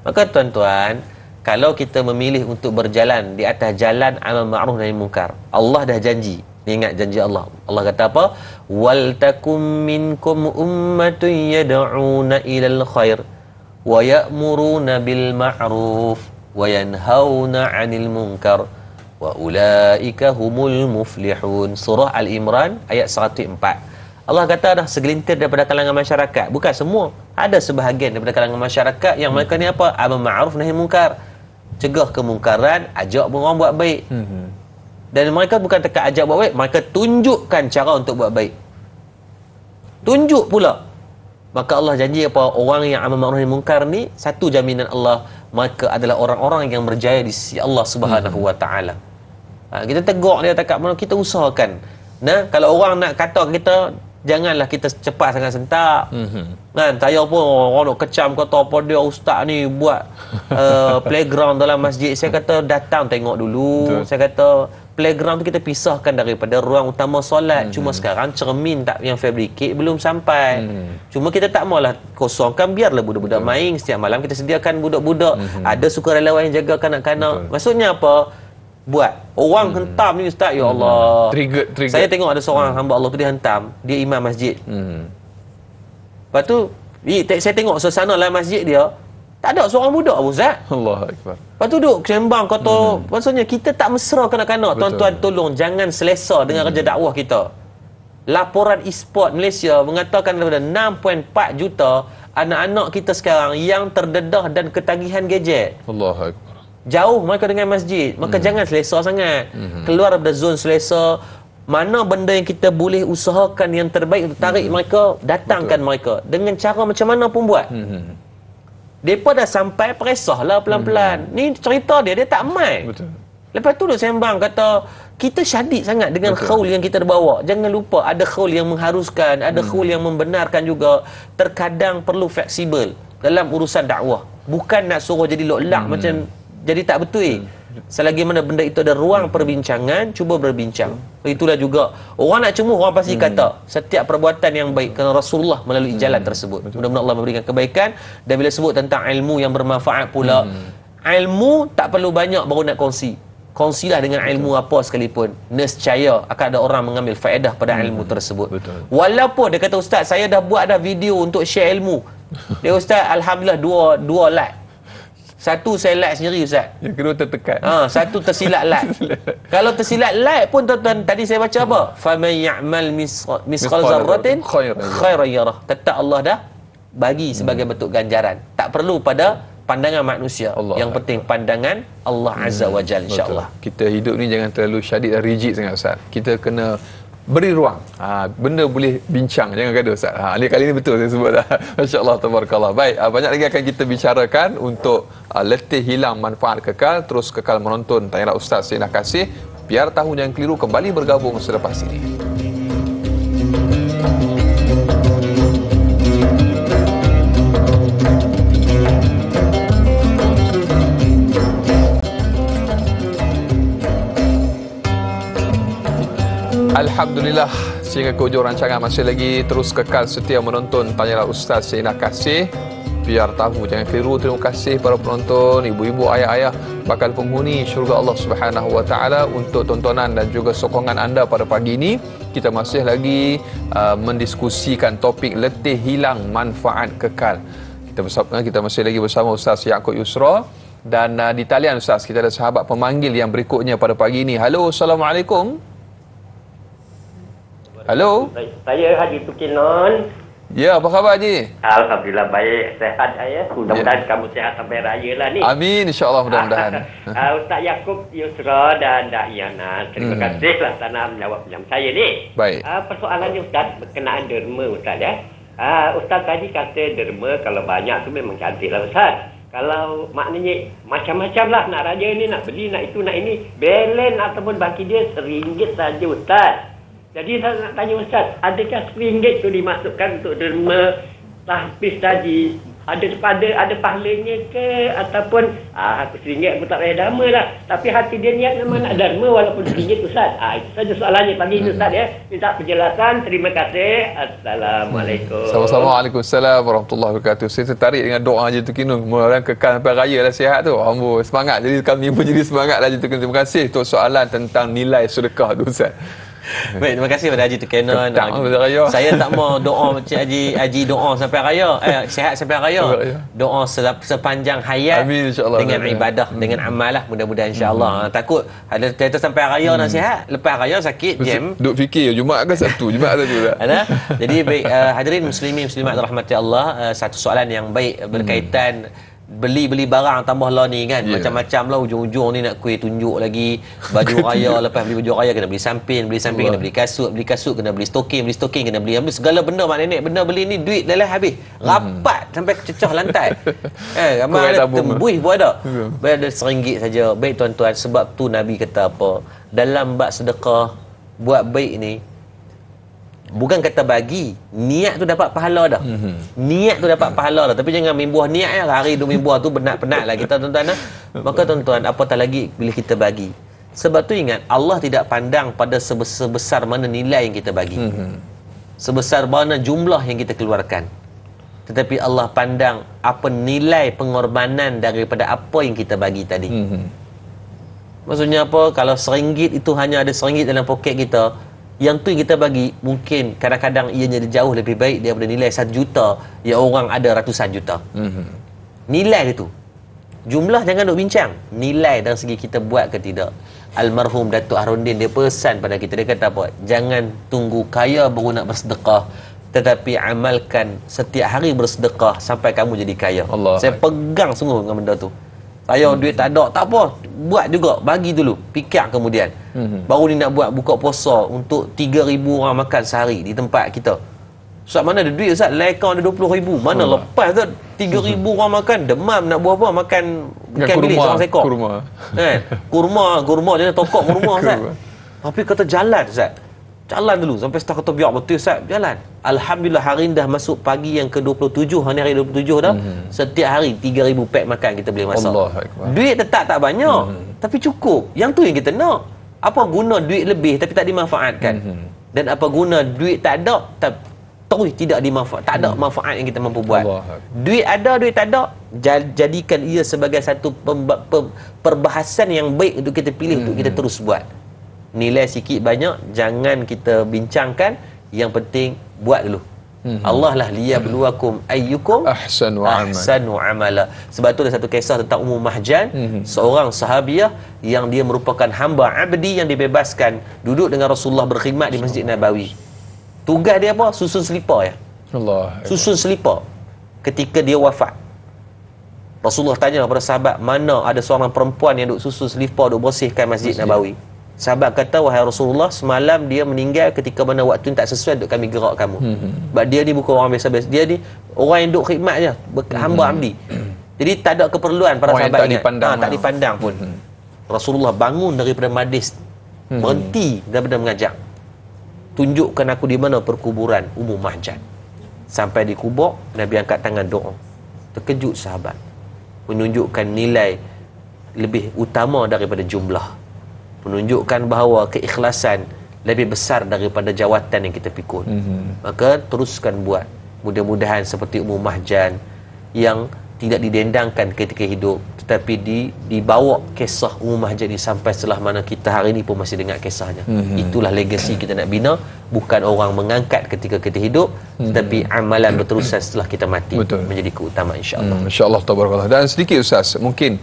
Maka tuan-tuan, kalau kita memilih untuk berjalan di atas jalan amal ma'ruf nahi munkar, Allah dah janji. Ni ingat janji Allah. Allah kata apa? Wal takum minkum ummatun yad'una ilal khair wa ya'muruna bil ma'ruf wa yanhauna 'anil munkar wa ulaika humul muflihun. Surah Al-Imran ayat 104. Allah kata dah segelintir daripada kalangan masyarakat, bukan semua, ada sebahagian daripada kalangan masyarakat yang mereka ni apa? Amal ma'ruf nahi munkar, cegah kemungkaran, ajak orang buat baik. Dan mereka bukan dekat ajak buat baik, mereka tunjukkan cara untuk buat baik. Tunjuk pula. Maka Allah janji apa? Orang yang amal ma'ruf nahi munkar ni, satu jaminan Allah, mereka adalah orang-orang yang berjaya di sisi Allah Subhanahu wa taala. Kita tegur dia tak mana, kita usahakan. Nah, kalau orang nak kata kita, janganlah kita cepat sangat sentak. Kan, saya pun orang nak kecam kata apa dia ustaz ni buat playground dalam masjid. Saya kata datang tengok dulu. Betul. Saya kata playground tu kita pisahkan daripada ruang utama solat. Cuma sekarang cermin tak yang fabricate belum sampai. Cuma kita tak maulah kosongkan, biarlah budak-budak main. Setiap malam kita sediakan budak-budak. Ada sukarelawan yang jaga kanak-kanak. Maksudnya apa? Buat orang hentam ni ustaz, ya Allah, trigger. Saya tengok ada seorang hamba Allah tu, dia hentam, dia imam masjid. Lepas tu saya tengok suasana dalam masjid dia tak ada seorang budak pun ustaz. Allahu akbar. Lepas tu duduk sembang kata, maksudnya kita tak mesra kanak-kanak. Tuan-tuan tolong jangan selesa dengan kerja dakwah kita. Laporan e-sport Malaysia mengatakan daripada 6.4 juta anak-anak kita sekarang yang terdedah dan ketagihan gadget. Allahu akbar. Jauh mereka dengan masjid. Maka jangan selesa sangat. Keluar daripada zon selesa. Mana benda yang kita boleh usahakan yang terbaik untuk tarik mereka, datangkan mereka dengan cara macam mana pun buat. Mereka dah sampai, peresahlah pelan-pelan. Ni cerita dia tak main. Lepas tu dia sembang kata kita syadid sangat dengan khaul yang kita bawa. Jangan lupa ada khaul yang mengharuskan, ada khaul yang membenarkan juga. Terkadang perlu fleksibel dalam urusan dakwah. Bukan nak suruh jadi lok-lak macam jadi tak betul. Selagi mana benda itu ada ruang perbincangan, cuba berbincang. Itulah juga orang nak cemooh, orang pasti kata setiap perbuatan yang baik kerana Rasulullah melalui jalan tersebut. Mudah-mudahan Allah memberikan kebaikan. Dan bila sebut tentang ilmu yang bermanfaat pula, ilmu tak perlu banyak baru nak kongsi. Kongsilah dengan ilmu apa sekalipun, nescaya akan ada orang mengambil faedah pada ilmu tersebut. Walaupun dia kata ustaz, saya dah buat dah video untuk share ilmu. Dia ustaz, alhamdulillah dua like. Satu saya like sendiri ustaz. Yang kedua tertekan. Satu tersilap like. Kalau tersilap like pun tuan-tuan, tadi saya baca apa? Faman ya'mal misqal zarratin khairan yarah. Tetap Allah dah bagi sebagai bentuk ganjaran. Tak perlu pada pandangan manusia. Allah, yang penting pandangan Allah Azza wa Jalla, insya-Allah. Kita hidup ni jangan terlalu syadid dan rigid sangat ustaz. Kita kena beri ruang. Benda boleh bincang, jangan gaduh ustaz. Kali ni betul saya sebut dah. Masya-Allah, tabarakallah. Baik, banyak lagi akan kita bicarakan untuk letih hilang manfaat kekal. Terus kekal menonton Tanyalah Ustaz Sayyidina Kasih. Biar tahu jangan keliru, kembali bergabung selepas ini. Alhamdulillah, sehingga ke hujung rancangan masih lagi terus kekal setia menonton Tanyalah Ustaz Sayyidina Kasih. Biar tahu jangan keliru. Terima kasih para penonton, ibu-ibu, ayah-ayah, bakal penghuni syurga Allah Subhanahu wa taala untuk tontonan dan juga sokongan anda pada pagi ini. Kita masih lagi mendiskusikan topik letih hilang manfaat kekal. Kita masih lagi bersama Ustaz Yaakob Yusra. Dan di talian Ustaz, kita ada sahabat pemanggil yang berikutnya pada pagi ini. Halo, Assalamualaikum. Halo. Saya Haji Tukinon. Ya, apa khabar Haji? Alhamdulillah baik, sehat saya. Mudah-mudahan kamu sehat sampai raya lah ni. Amin, insya-Allah, mudah-mudahan. Ustaz Yaakob Yusra dan Dak Yana, terima kasih Laksana menjawab macam saya ni. Baik. Persoalannya Ustaz berkenaan derma Ustaz ya. Ustaz tadi kata derma kalau banyak tu memang cantik lah Ustaz. Kalau maknanya macam-macam lah nak raya ni, nak beli, nak itu, nak ini. Belen ataupun baki dia RM1 saja Ustaz. Jadi saya nak tanya Ustaz, adakah RM1 tu dimasukkan untuk derma tahfiz tadi ada pahalanya ke, ataupun aku RM1 pun tak payah derma lah, tapi hati dia niat memang nak derma walaupun RM1 Ustaz. Itu saja soalannya pagi ini Ustaz ya. Minta penjelasan. Terima kasih. Assalamualaikum. Sama-sama. Waalaikumsalam warahmatullahi wabarakatuh. Saya tertarik dengan doa Haji Tukinun, mudah-mudahan kekal sampai raya lah sihat tu. Amboi, semangat. Jadi kami pun jadi semangat lah Haji Tukinun. Terima kasih untuk soalan tentang nilai sedekah tu Ustaz. Baik, terima kasih kepada Haji Tukenon. Saya tak mau doa Cik Haji doa sampai raya, sihat sampai raya. Doa sepanjang hayat. Amin, insya-Allah. Dengan ibadah, dengan amal lah, mudah-mudahan insya-Allah. Takut ada cerita sampai raya nak sihat, lepas raya sakit jam. Duk fikir Jumaat ke Sabtu, Jumaat saja tak. Jadi baik, hadirin muslimin muslimat rahmati Allah, satu soalan yang baik berkaitan beli barang tambah lah ni kan, macam-macam lah, ujung-ujung ni nak kuih tunjuk lagi baju raya, lepas beli baju raya kena beli samping kena beli kasut kena beli stoking kena beli segala benda mak nenek, benda beli ni duit dah habis rapat sampai cecah lantai. Ramai ada tembuih pun ada. Baik, ada RM1 saja. Baik tuan-tuan, sebab tu Nabi kata apa, dalam bab sedekah buat baik ni bukan kata bagi, niat tu dapat pahala dah. Niat tu dapat pahala dah. Tapi jangan mimbuah niat ya. Hari tu mimbuah tu penat-penat lah kita tuan-tuan. Maka tuan-tuan, apatah lagi bila kita bagi. Sebab tu ingat, Allah tidak pandang pada sebesar mana nilai yang kita bagi. Sebesar mana jumlah yang kita keluarkan. Tetapi Allah pandang apa nilai pengorbanan daripada apa yang kita bagi tadi. Maksudnya apa? Kalau RM1 itu hanya ada RM1 dalam poket kita, yang tu yang kita bagi mungkin kadang-kadang ianya jauh lebih baik daripada nilai 1 juta yang orang ada ratusan juta. Nilai dia tu, jumlah jangan duk bincang, nilai dari segi kita buat ke tidak. Almarhum Datuk Harundin dia pesan pada kita, dia kata apa, jangan tunggu kaya baru nak bersedekah, tetapi amalkan setiap hari bersedekah sampai kamu jadi kaya. Saya pegang sungguh dengan benda tu. Saya duit tak ada, tak apa, buat juga, bagi dulu, fikir kemudian. Baru ni nak buat buka puasa untuk 3,000 orang makan sehari di tempat kita. Ustaz, mana ada duit Ustaz? Lekang ada 20,000. Mana lepas tu 3,000 orang makan, demam nak buat apa? Makan ikan bilis orang sekor. Kurma je tokok kurma Ustaz. Tapi kata jalan Ustaz. Jalan dulu sampai staf kata biar betul Ustaz, jalan. Alhamdulillah hari ni dah masuk pagi yang ke-27, hari 27 dah. Setiap hari 3,000 pack makan kita boleh masak. Duit tetap tak banyak, tapi cukup. Yang tu yang kita nak. Apa guna duit lebih tapi tak dimanfaatkan? Dan apa guna duit tak ada terus tidak dimanfaat, tak ada manfaat yang kita mampu buat. Duit ada, duit tak ada, jadikan ia sebagai satu perbahasan yang baik untuk kita pilih, untuk kita terus buat. Nilai sikit banyak jangan kita bincangkan, yang penting buat dulu. Allah lah liyabluwakum ayyukum ahsanu amala. Sebab tu ada satu kisah tentang Ummu Mahjan, seorang sahabiah yang dia merupakan hamba abdi yang dibebaskan, duduk dengan Rasulullah berkhidmat di Masjid Nabawi. Tugas dia apa? Susun selipar ya. Susun selipar. Ketika dia wafat, Rasulullah tanya kepada sahabat, mana ada seorang perempuan yang duk susun selipar, duk bersihkan Masjid Nabawi. Sahabat kata, wahai Rasulullah, semalam dia meninggal ketika mana waktu ni tak sesuai untuk kami gerak kamu. Sebab dia ni bukan orang biasa-biasa, dia ni orang yang duk khidmat je, hamba abdi. Jadi tak ada keperluan para sahabat ingat, tak dipandang pun. Rasulullah bangun daripada majlis, berhenti daripada mengajar, tunjukkan aku di mana perkuburan Ummu Mahjan. Sampai di kubur, Nabi angkat tangan doa. Terkejut sahabat, menunjukkan nilai lebih utama daripada jumlah, menunjukkan bahawa keikhlasan lebih besar daripada jawatan yang kita pikul. Maka teruskan buat. Mudah-mudahan seperti Ummu Mahjan yang tidak didendangkan ketika hidup, tetapi dibawa kisah Ummu Mahjan ini sampai setelah mana kita hari ini pun masih dengar kisahnya. Itulah legasi kita nak bina, bukan orang mengangkat ketika kita hidup, tetapi amalan berterusan setelah kita mati. Menjadi keutamaan insya-Allah. Insya-Allah, tabarakallah. Dan sedikit Ustaz, mungkin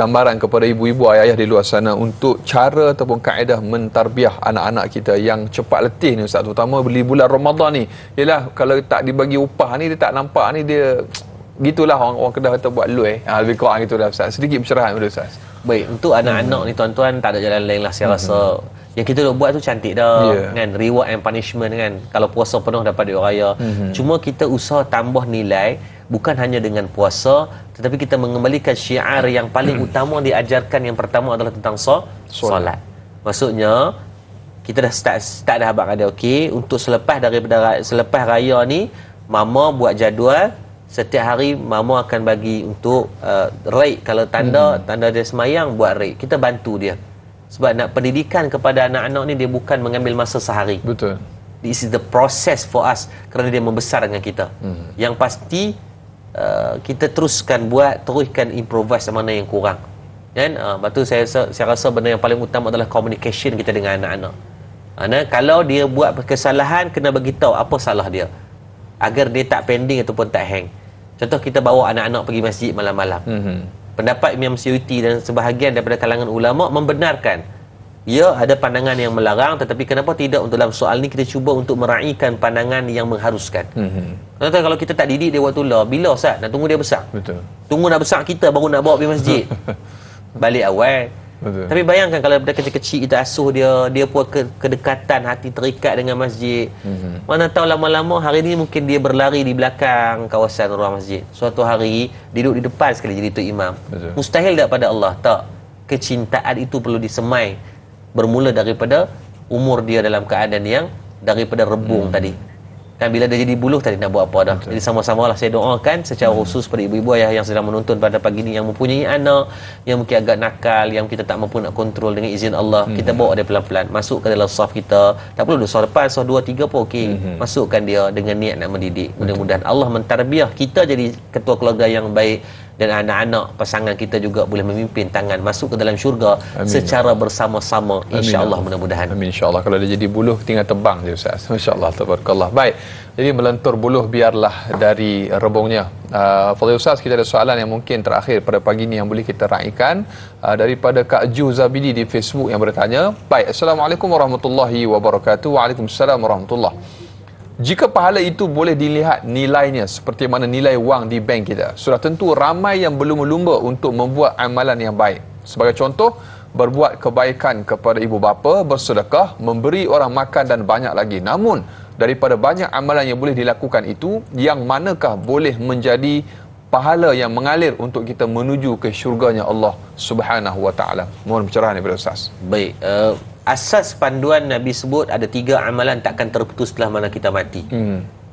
gambaran kepada ibu-ibu ayah di luar sana untuk cara ataupun kaedah mentarbiah anak-anak kita yang cepat letih ni Ustaz, terutama beli bulan Ramadan ni. Yalah, kalau tak dibagi upah ni, dia tak nampak ni, dia gitulah orang Kedah kata buat lui. Lebih kurang gitulah Ustaz. Sedikit pencerahan dulu Ustaz. Baik, untuk anak-anak ni tuan-tuan, tak ada jalan lain lah saya rasa. Yang kita nak buat tu cantik dah, kan, reward and punishment kan. Kalau puasa penuh dapat duit raya. Cuma kita usaha tambah nilai, bukan hanya dengan puasa, tetapi kita mengembalikan syiar yang paling utama diajarkan. Yang pertama adalah tentang solat. Maksudnya kita dah start dah abang ada okey, untuk selepas raya ni, mama buat jadual Setiap hari mama akan bagi untuk rate, kalau tanda dia semayang buat rate. Kita bantu dia. Sebab nak pendidikan kepada anak-anak ni dia bukan mengambil masa sehari. Betul. This is the process for us kerana dia membesar dengan kita. Yang pasti kita teruskan improvise mana yang kurang. Kan? Lepas tu saya rasa benda yang paling utama adalah communication kita dengan anak-anak. Kalau dia buat kesalahan, kena bagi tahu apa salah dia, agar dia tak pending ataupun tak hang. Contoh, kita bawa anak-anak pergi masjid malam-malam. Pendapat Imam Suyuti dan sebahagian daripada kalangan ulama membenarkan, ya, ada pandangan yang melarang, tetapi kenapa tidak untuk dalam soal ni kita cuba untuk meraihkan pandangan yang mengharuskan. Contoh, kalau kita tak didik dia waktu lah, bila Ustaz? Nak tunggu dia besar? Betul. Tunggu nak besar kita baru nak bawa pergi masjid. Balik awal. Betul. Tapi bayangkan kalau daripada kecil-kecil kita asuh dia pun kedekatan hati terikat dengan masjid. Mana tahu lama-lama hari ni mungkin dia berlari di belakang kawasan ruang masjid. Suatu hari duduk di depan sekali jadi tok imam. Betul. Mustahil tak pada Allah? Tak. Kecintaan itu perlu disemai bermula daripada umur dia dalam keadaan yang daripada rebung tadi. Kan bila dia jadi buluh tadi nak buat apa dah. Betul. Jadi sama-sama lah saya doakan secara khusus pada ibu-ibu ayah yang sedang menonton pada pagi ini, yang mempunyai anak yang mungkin agak nakal, yang kita tak mampu nak kontrol, dengan izin Allah kita bawa dia pelan-pelan masuk ke dalam saf kita. Tak perlu saf depan, saf 2, 3 pun okey. Masukkan dia dengan niat nak mendidik. Mudah-mudahan Allah mentarbiah kita jadi ketua keluarga yang baik, dan anak-anak pasangan kita juga boleh memimpin tangan masuk ke dalam syurga. Amin. Secara bersama-sama, insya-Allah, mudah-mudahan. Amin, insya-Allah. Kalau dia jadi buluh tinggal tebang je Ustaz. Masya-Allah, tabarakallah. Baik. Jadi melentur buluh biarlah dari rebungnya. Fadhil Ustaz, kita ada soalan yang mungkin terakhir pada pagi ini yang boleh kita raikan daripada Kak Ju Zabidi di Facebook yang bertanya. Baik, Assalamualaikum warahmatullahi wabarakatuh. Waalaikumsalam warahmatullahi. Jika pahala itu boleh dilihat nilainya seperti mana nilai wang di bank kita, sudah tentu ramai yang berlumba-lumba untuk membuat amalan yang baik. Sebagai contoh, berbuat kebaikan kepada ibu bapa, bersedekah, memberi orang makan dan banyak lagi. Namun, daripada banyak amalan yang boleh dilakukan itu, yang manakah boleh menjadi pahala yang mengalir untuk kita menuju ke syurganya Allah Subhanahu wa taala? Mohon pencerahan daripada Ustaz. Baik, asas panduan Nabi sebut ada 3 amalan takkan terputus setelah mana kita mati.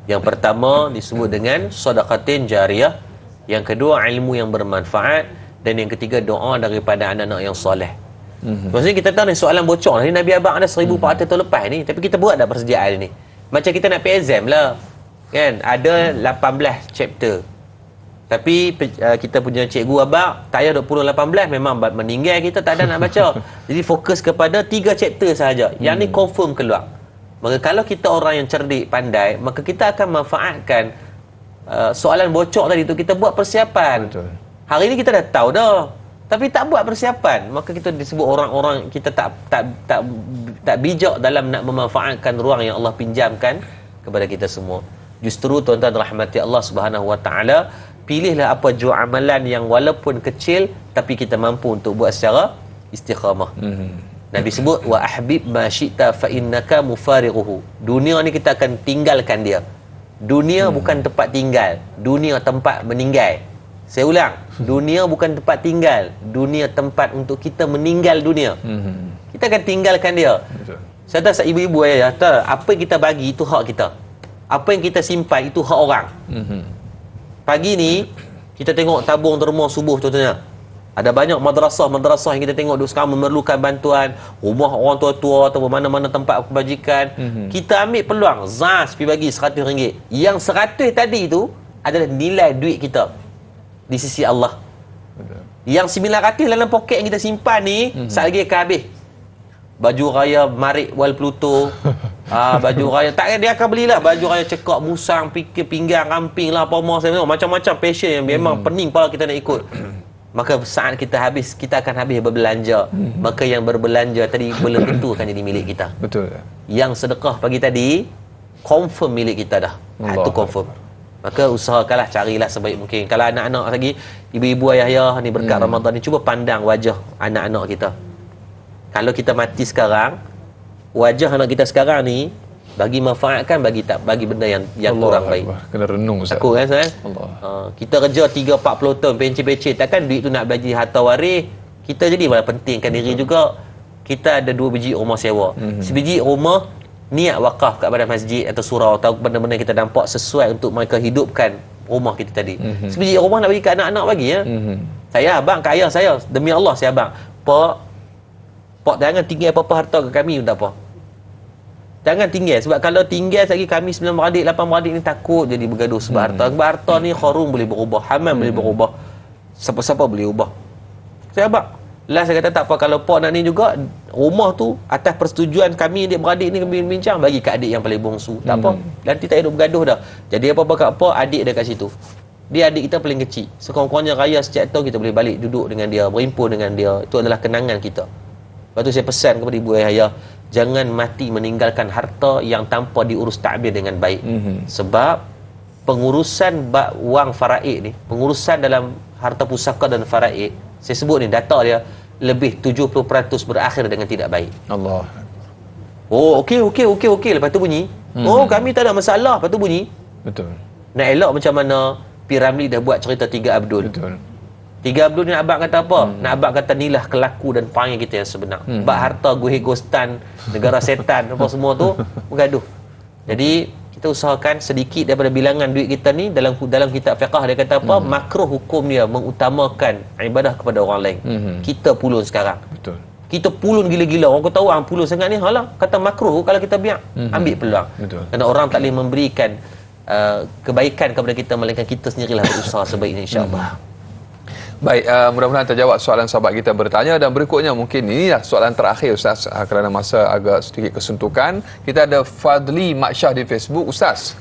Yang pertama disebut dengan sedekatin jariyah, yang kedua ilmu yang bermanfaat, dan yang ketiga doa daripada anak-anak yang soleh. Maksudnya kita tahu ni soalan bocor ni, Nabi abang ada 1400 tahun lepas ni, tapi kita buat dah persediaan ni. Macam kita nak pergi exam lah kan, ada 18 chapter, tapi kita punya cikgu abang tayar 2018 memang meninggal, kita tak ada nak baca. Jadi fokus kepada 3 chapter sahaja. Yang ni confirm keluar. Maka kalau kita orang yang cerdik, pandai, maka kita akan manfaatkan soalan bocor tadi tu, kita buat persiapan. Betul. Hari ni kita dah tahu dah, tapi tak buat persiapan, maka kita disebut orang-orang kita tak bijak dalam nak memanfaatkan ruang yang Allah pinjamkan kepada kita semua. Justru tuan-tuan rahmati Allah Subhanahu wa taala, pilihlah apa jua amalan yang walaupun kecil tapi kita mampu untuk buat secara istiqamah. Nabi sebut wa ahbib ma syi'ta fa innaka mufarighuhu. Dunia ni kita akan tinggalkan dia. Dunia bukan tempat tinggal, dunia tempat meninggal. Saya ulang, dunia bukan tempat tinggal, dunia tempat untuk kita meninggal dunia. Kita akan tinggalkan dia. Betul. Saya tahu ibu-ibu ayah, apa yang kita bagi itu hak kita. Apa yang kita simpan itu hak orang. Pagi ni kita tengok tabung derma subuh contohnya. Ada banyak madrasah yang kita tengok sekarang memerlukan bantuan, rumah orang tua-tua atau mana-mana tempat kebajikan. Kita ambil peluang, zas pergi bagi RM100. Yang 100 tadi itu adalah nilai duit kita di sisi Allah. Yang 900 dalam poket yang kita simpan ni, sekali lagi akan habis. Baju raya Marik Wal Pluto, baju raya tak, dia akan belilah baju raya cekak musang, pikir pinggang ramping lah, apa macam-macam passion yang memang pening kepala kita nak ikut. Maka saat kita habis, kita akan habis berbelanja. Maka yang berbelanja tadi belum tentu akan jadi milik kita. Betul. Yang sedekah pagi tadi confirm milik kita dah. Itu confirm. Maka usahakanlah, carilah sebaik mungkin. Kalau anak-anak lagi, ibu-ibu ayah-ayah ni berkat Ramadan ni, cuba pandang wajah anak-anak kita. Kalau kita mati sekarang, wajah anak kita sekarang ni bagi manfaatkan, bagi benda yang kurang baik. Kena renung Ustaz. Takut kan Ustaz? Kita kerja 3-40 tahun pencet-pencet, takkan duit tu nak bagi harta waris. Kita jadi malah pentingkan diri juga. Kita ada 2 biji rumah sewa. Sebiji rumah niat wakaf kat badan masjid atau surau atau benda-benda kita nampak sesuai untuk mereka hidupkan rumah kita tadi. Sebiji rumah nak bagi ke anak-anak bagi ya. Saya abang ke ayah saya, demi Allah saya abang. Pak jangan tinggal apa-apa harta ke kami pun tak apa. Jangan tinggal, sebab kalau tinggal lagi kami 9 beradik 8 beradik ni takut jadi bergaduh sebab harta. Sebab harta ni kharum boleh berubah, hamam boleh berubah. Siapa-siapa boleh ubah. Saya abang. Last saya kata tak apa, kalau Pak nak ni juga rumah tu atas persetujuan kami adik-beradik ni kami bincang bagi ke adik yang paling bongsu. Tak apa. Nanti tak hidup bergaduh dah. Jadi apa-apa kat Pak, adik dia kat situ. Dia adik kita paling kecil. Sekurang-kurangnya raya setiap tahun kita boleh balik duduk dengan dia, berhimpun dengan dia. Itu adalah kenangan kita. Lepas tu saya pesan kepada ibu ayah, jangan mati meninggalkan harta yang tanpa diurus ta'bir dengan baik. Sebab pengurusan wang faraid ni, pengurusan dalam harta pusaka dan faraid, saya sebut ni data dia lebih 70% berakhir dengan tidak baik. Allah. Oh, okey. Lepas tu bunyi, oh kami tak ada masalah. Lepas tu bunyi, Betul. nak elok macam mana Piramli dah buat cerita 3 Abdul. Betul. 3 Abdul ni nak abang kata apa? Nak abang kata inilah kelaku dan perangai kita yang sebenar. Bak harta guhir gostan, negara setan apa semua tu bergaduh. Jadi kita usahakan sedikit daripada bilangan duit kita ni dalam kitab fiqh dia kata apa? Makruh hukum dia mengutamakan ibadah kepada orang lain. Kita pulun sekarang. Betul. Kita pulun gila-gila. Orang tahu orang pulun sangat ni, halah kata makruh kalau kita biar. Ambil peluang. Betul. Kerana orang tak boleh memberikan kebaikan kepada kita melainkan kita sendirilah berusaha sebaiknya insya-Allah. Baik, mudah-mudahan terjawab soalan sahabat kita bertanya, dan berikutnya mungkin inilah soalan terakhir Ustaz, kerana masa agak sedikit kesuntukan. Kita ada Fadli Maksyah di Facebook. Ustaz,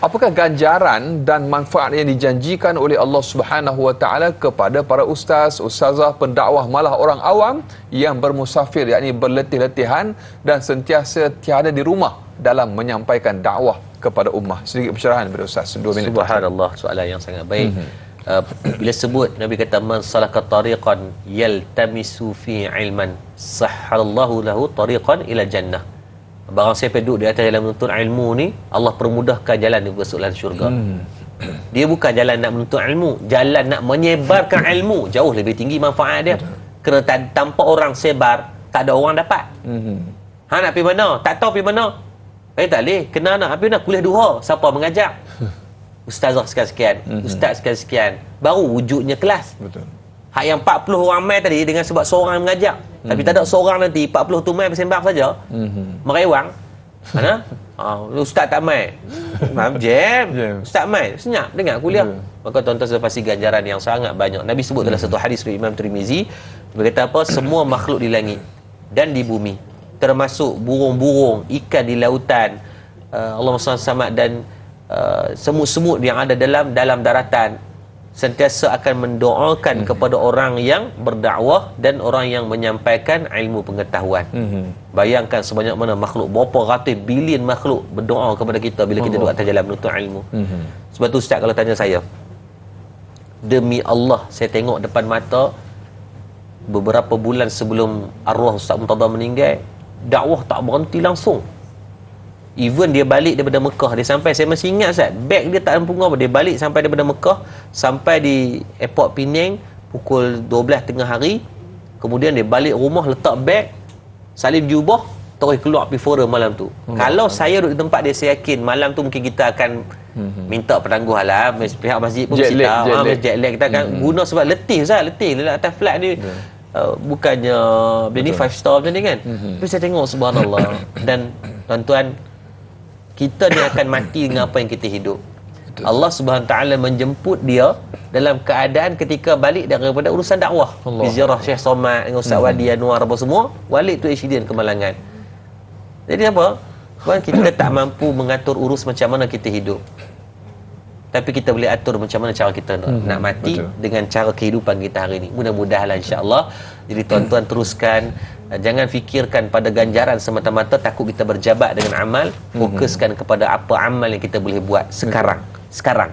apakah ganjaran dan manfaat yang dijanjikan oleh Allah Subhanahu Wa Taala kepada para ustaz, ustazah, pendakwah, malah orang awam yang bermusafir, yakni berletih-letihan dan sentiasa tiada di rumah dalam menyampaikan dakwah kepada ummah? Sedikit pencerahan daripada Ustaz, 2 minit. Subhanallah, soalan yang sangat baik. Bila sebut Nabi kata man salaka tariqan yaltamisu fi ilman sahhalallahu lahu tariqan ila jannah. Barang siapa duduk di atas jalan menuntut ilmu ni, Allah permudahkan jalan dia masuk dalam syurga. Dia bukan jalan nak menuntut ilmu, jalan nak menyebarkan ilmu. Jauh lebih tinggi manfaat dia. Kerana tanpa orang sebar, tak ada orang dapat. Nak pergi mana? Tak tahu pergi mana. Tak boleh. Kena nak pergi mana? Kuliah duha. Siapa mengajak? Ustazah sekian-sekian, ustaz sekian-sekian. Baru wujudnya kelas. Betul. Hak yang 40 orang mai tadi dengan sebab seorang yang mengajak. Tapi tak ada seorang nanti 40 tu mai bersembang saja. Merewang. Mana? Ustaz tak mai. Jam. Ustaz mai. Senyap dengar kuliah. Maka tuan-tuan sudah pasti ganjaran yang sangat banyak. Nabi sebut dalam satu hadis dari Imam Tirmizi, dia kata apa? Semua makhluk di langit dan di bumi, termasuk burung-burung, ikan di lautan, Allahumma salli sama, dan semut-semut yang ada dalam daratan, sentiasa akan mendoakan kepada orang yang berdakwah dan orang yang menyampaikan ilmu pengetahuan. Bayangkan sebanyak mana makhluk, berapa ratus bilion makhluk berdoa kepada kita bila kita duduk atas jalan menuntut ilmu. Sebab tu Ustaz kalau tanya saya, demi Allah saya tengok depan mata beberapa bulan sebelum arwah Ustaz Murtada meninggal, dakwah tak berhenti langsung. Even dia balik daripada Mekah, dia sampai, saya masih ingat Ustaz, beg dia tak ada punggung apa, dia balik sampai daripada Mekah, sampai di airport Penang pukul 12 tengah hari, kemudian dia balik rumah, letak beg, salin jubah, terus keluar pergi forum malam tu. Kalau saya duduk di tempat dia, saya yakin malam tu mungkin kita akan minta penangguh lah, pihak masjid pun mesti tahu, jet lag kita akan guna, sebab letih Ustaz, letih atas flight ni. Bukannya ni 5 star macam ni kan. Tapi saya tengok subhanallah, dan tuan-tuan, kita ni akan mati dengan apa yang kita hidup. Allah Subhanahu Taala menjemput dia dalam keadaan ketika balik daripada urusan dakwah. Ziarah Syekh Somad dengan Ustaz Wadi Anwar apa semua, balik tu insiden Kemalangan. Jadi apa? Kita tak mampu mengatur urus macam mana kita hidup, tapi kita boleh atur macam mana cara kita nak mati. Betul. Dengan cara kehidupan kita hari ini. Mudah-mudahan insya-Allah. Jadi tuan-tuan teruskan, jangan fikirkan pada ganjaran semata-mata, takut kita berjabat dengan amal. Fokuskan kepada apa amal yang kita boleh buat sekarang. Sekarang.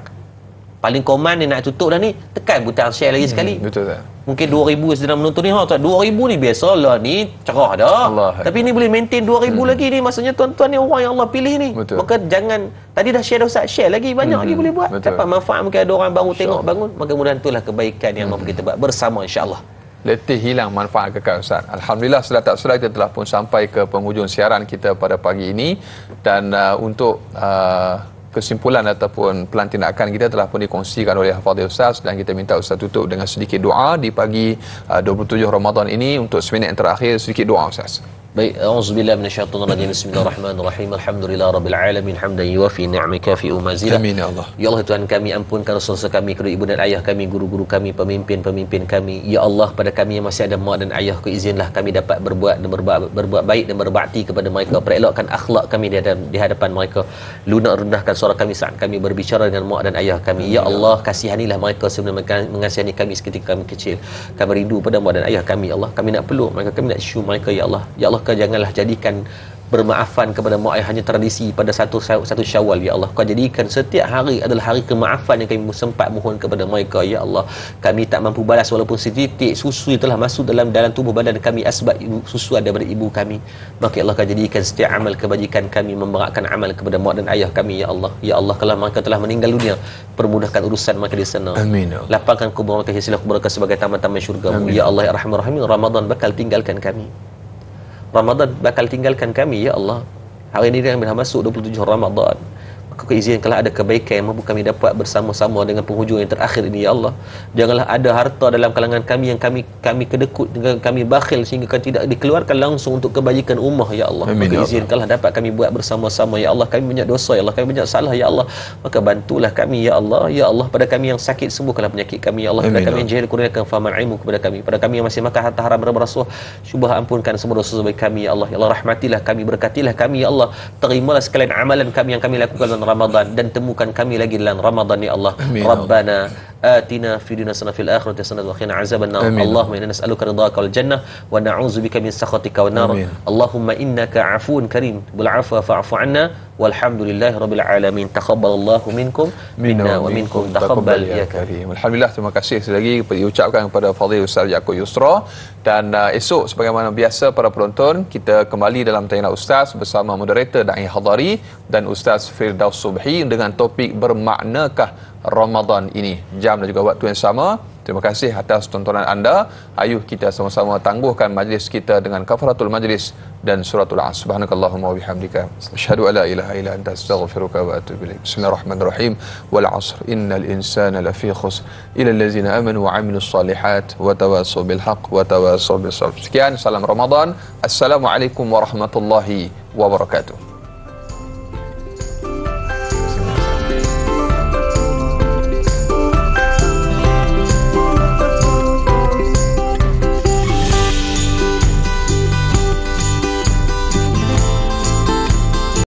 Paling command ni nak tutup dah ni, tekan butang share lagi sekali. Betul tak? Mungkin 2000 sedang menonton ni, 2000 ni biasalah ni, cerah dah. Allah. Tapi ni boleh maintain 2000 lagi ni, maksudnya tuan-tuan ni orang yang Allah pilih ni. Betul. Maka jangan, tadi dah share dah Ustaz, share lagi, banyak lagi boleh buat. Betul. Dapat manfaat, mungkin ada orang baru tengok bangun, maka mudah itulah kebaikan yang mampu kita buat bersama insya-Allah. Letih hilang, manfaat kekal Ustaz. Alhamdulillah, saudara tak saudara, kita telah pun sampai ke penghujung siaran kita pada pagi ini. Dan untuk kesimpulan ataupun pelan tindakan kita telah pun dikongsikan oleh Fadil Ustaz, dan kita minta Ustaz tutup dengan sedikit doa di pagi 27 Ramadan ini. Untuk seminit yang terakhir, sedikit doa Ustaz. Baik, auzubillahi minasyaitonir rajim. Bismillahirrahmanirrahim. Alhamdulillahirabbil alamin, hamdan yuwafi ni'amaka fi umazila. Amin ya Allah. Ya Allah Tuhan kami, ampunkan dosa kami, kedua ibu dan ayah kami, guru-guru kami, pemimpin-pemimpin kami. Ya Allah, pada kami yang masih ada mak dan ayah, izinlah kami dapat berbuat baik dan berbakti kepada mereka, perelokkan akhlak kami di hadapan mereka, lunak rendahkan suara kami saat kami berbicara dengan mak dan ayah kami. Ya Allah, kasihanilah mereka sebelum mengasihani kami ketika kami kecil. Kami rindu pada mak dan ayah kami, ya Allah. Kami nak peluk mereka, kami nak cium mereka, ya Allah. Ya Allah, kau janganlah jadikan bermaafan kepada mak ayah hanya tradisi pada satu Syawal, ya Allah. Kau jadikan setiap hari adalah hari kemaafan yang kami sempat mohon kepada mereka, ya Allah. Kami tak mampu balas walaupun setitik susu telah masuk dalam tubuh badan kami asbab susu ada pada ibu kami. Maka ya Allah, kau jadikan setiap amal kebajikan kami memberatkan amal kepada mak dan ayah kami, ya Allah. Ya Allah, kalau mereka telah meninggal dunia, permudahkan urusan mereka di sana. Amin. Lapangkan kubur mereka, isilah kubur mereka sebagai taman-taman syurga-Mu. Ya Allah ya Arhamar Rahimin, Ramadan bakal tinggalkan kami. Ramadan bakal tinggalkan kami, ya Allah. Hari ini kami dah masuk 27 Ramadan. Maka kau izinkanlah ada kebaikan yang mampu kami dapat bersama-sama dengan penghujung yang terakhir ini, ya Allah. Janganlah ada harta dalam kalangan kami yang kami kedekut, dengan kami bakhil sehingga kami tidak dikeluarkan langsung untuk kebajikan ummah, ya Allah. Amin, maka ya izinkanlah dapat kami buat bersama-sama, ya Allah. Kami banyak dosa, ya Allah. Kami banyak salah, ya Allah. Maka bantulah kami, ya Allah. Ya Allah, pada kami yang sakit, sembuhkanlah penyakit kami, ya Allah. Pada Amin, kami yang jahil, kurniakan fahaman ilmu kepada kami. Pada kami yang masih makan harta haram berasuah, syubha ampunkan semua dosa baik kami, ya Allah. Ya Allah, rahmatilah kami, berkatilah kami, ya Allah. Terimalah sekalian amalan kami yang kami lakukan dalam Ramadan, dan temukan kami lagi dalam Ramadan, ya Allah. Amin. Rabbana atina fid dunya hasanah fil akhirati hasanah wa qina azabannar. Allahumma inna nas'aluka ridhaka wal jannah wa na'udzubika min sakhatika wan nar. Allahumma innaka 'afuwun karim bil 'afwa fa'fu 'anna walhamdulillahi rabbil alamin. Taqabbalallahu minkum minna wa minkum taqabbal ya karim. Alhamdulillah, terima kasih sekali lagi diucapkan kepada Fadil Ustaz Yaakob Yusra. Dan esok sebagaimana biasa para penonton, kita kembali dalam Tanya Ustaz bersama moderator Da'i Hadari dan Ustaz Firdaus Subhi dengan topik bermaknakah Ramadan ini. Jam dan juga waktu yang sama. Terima kasih atas tontonan anda. Ayuh kita sama-sama tangguhkan majlis kita dengan kafaratul majlis dan suratul As. Subhanakallahumma wa bihamdika, asyhadu an la ilaha illa anta, astaghfiruka wa atubu ilaik. Bismillahirrahmanirrahim. Wal 'asr innal insana lafi khusr illa allazina amanu wa 'amilus solihat wa tawassaw bil haqq wa tawassaw bis sabr. Sekian, salam Ramadan. Assalamualaikum warahmatullahi wabarakatuh.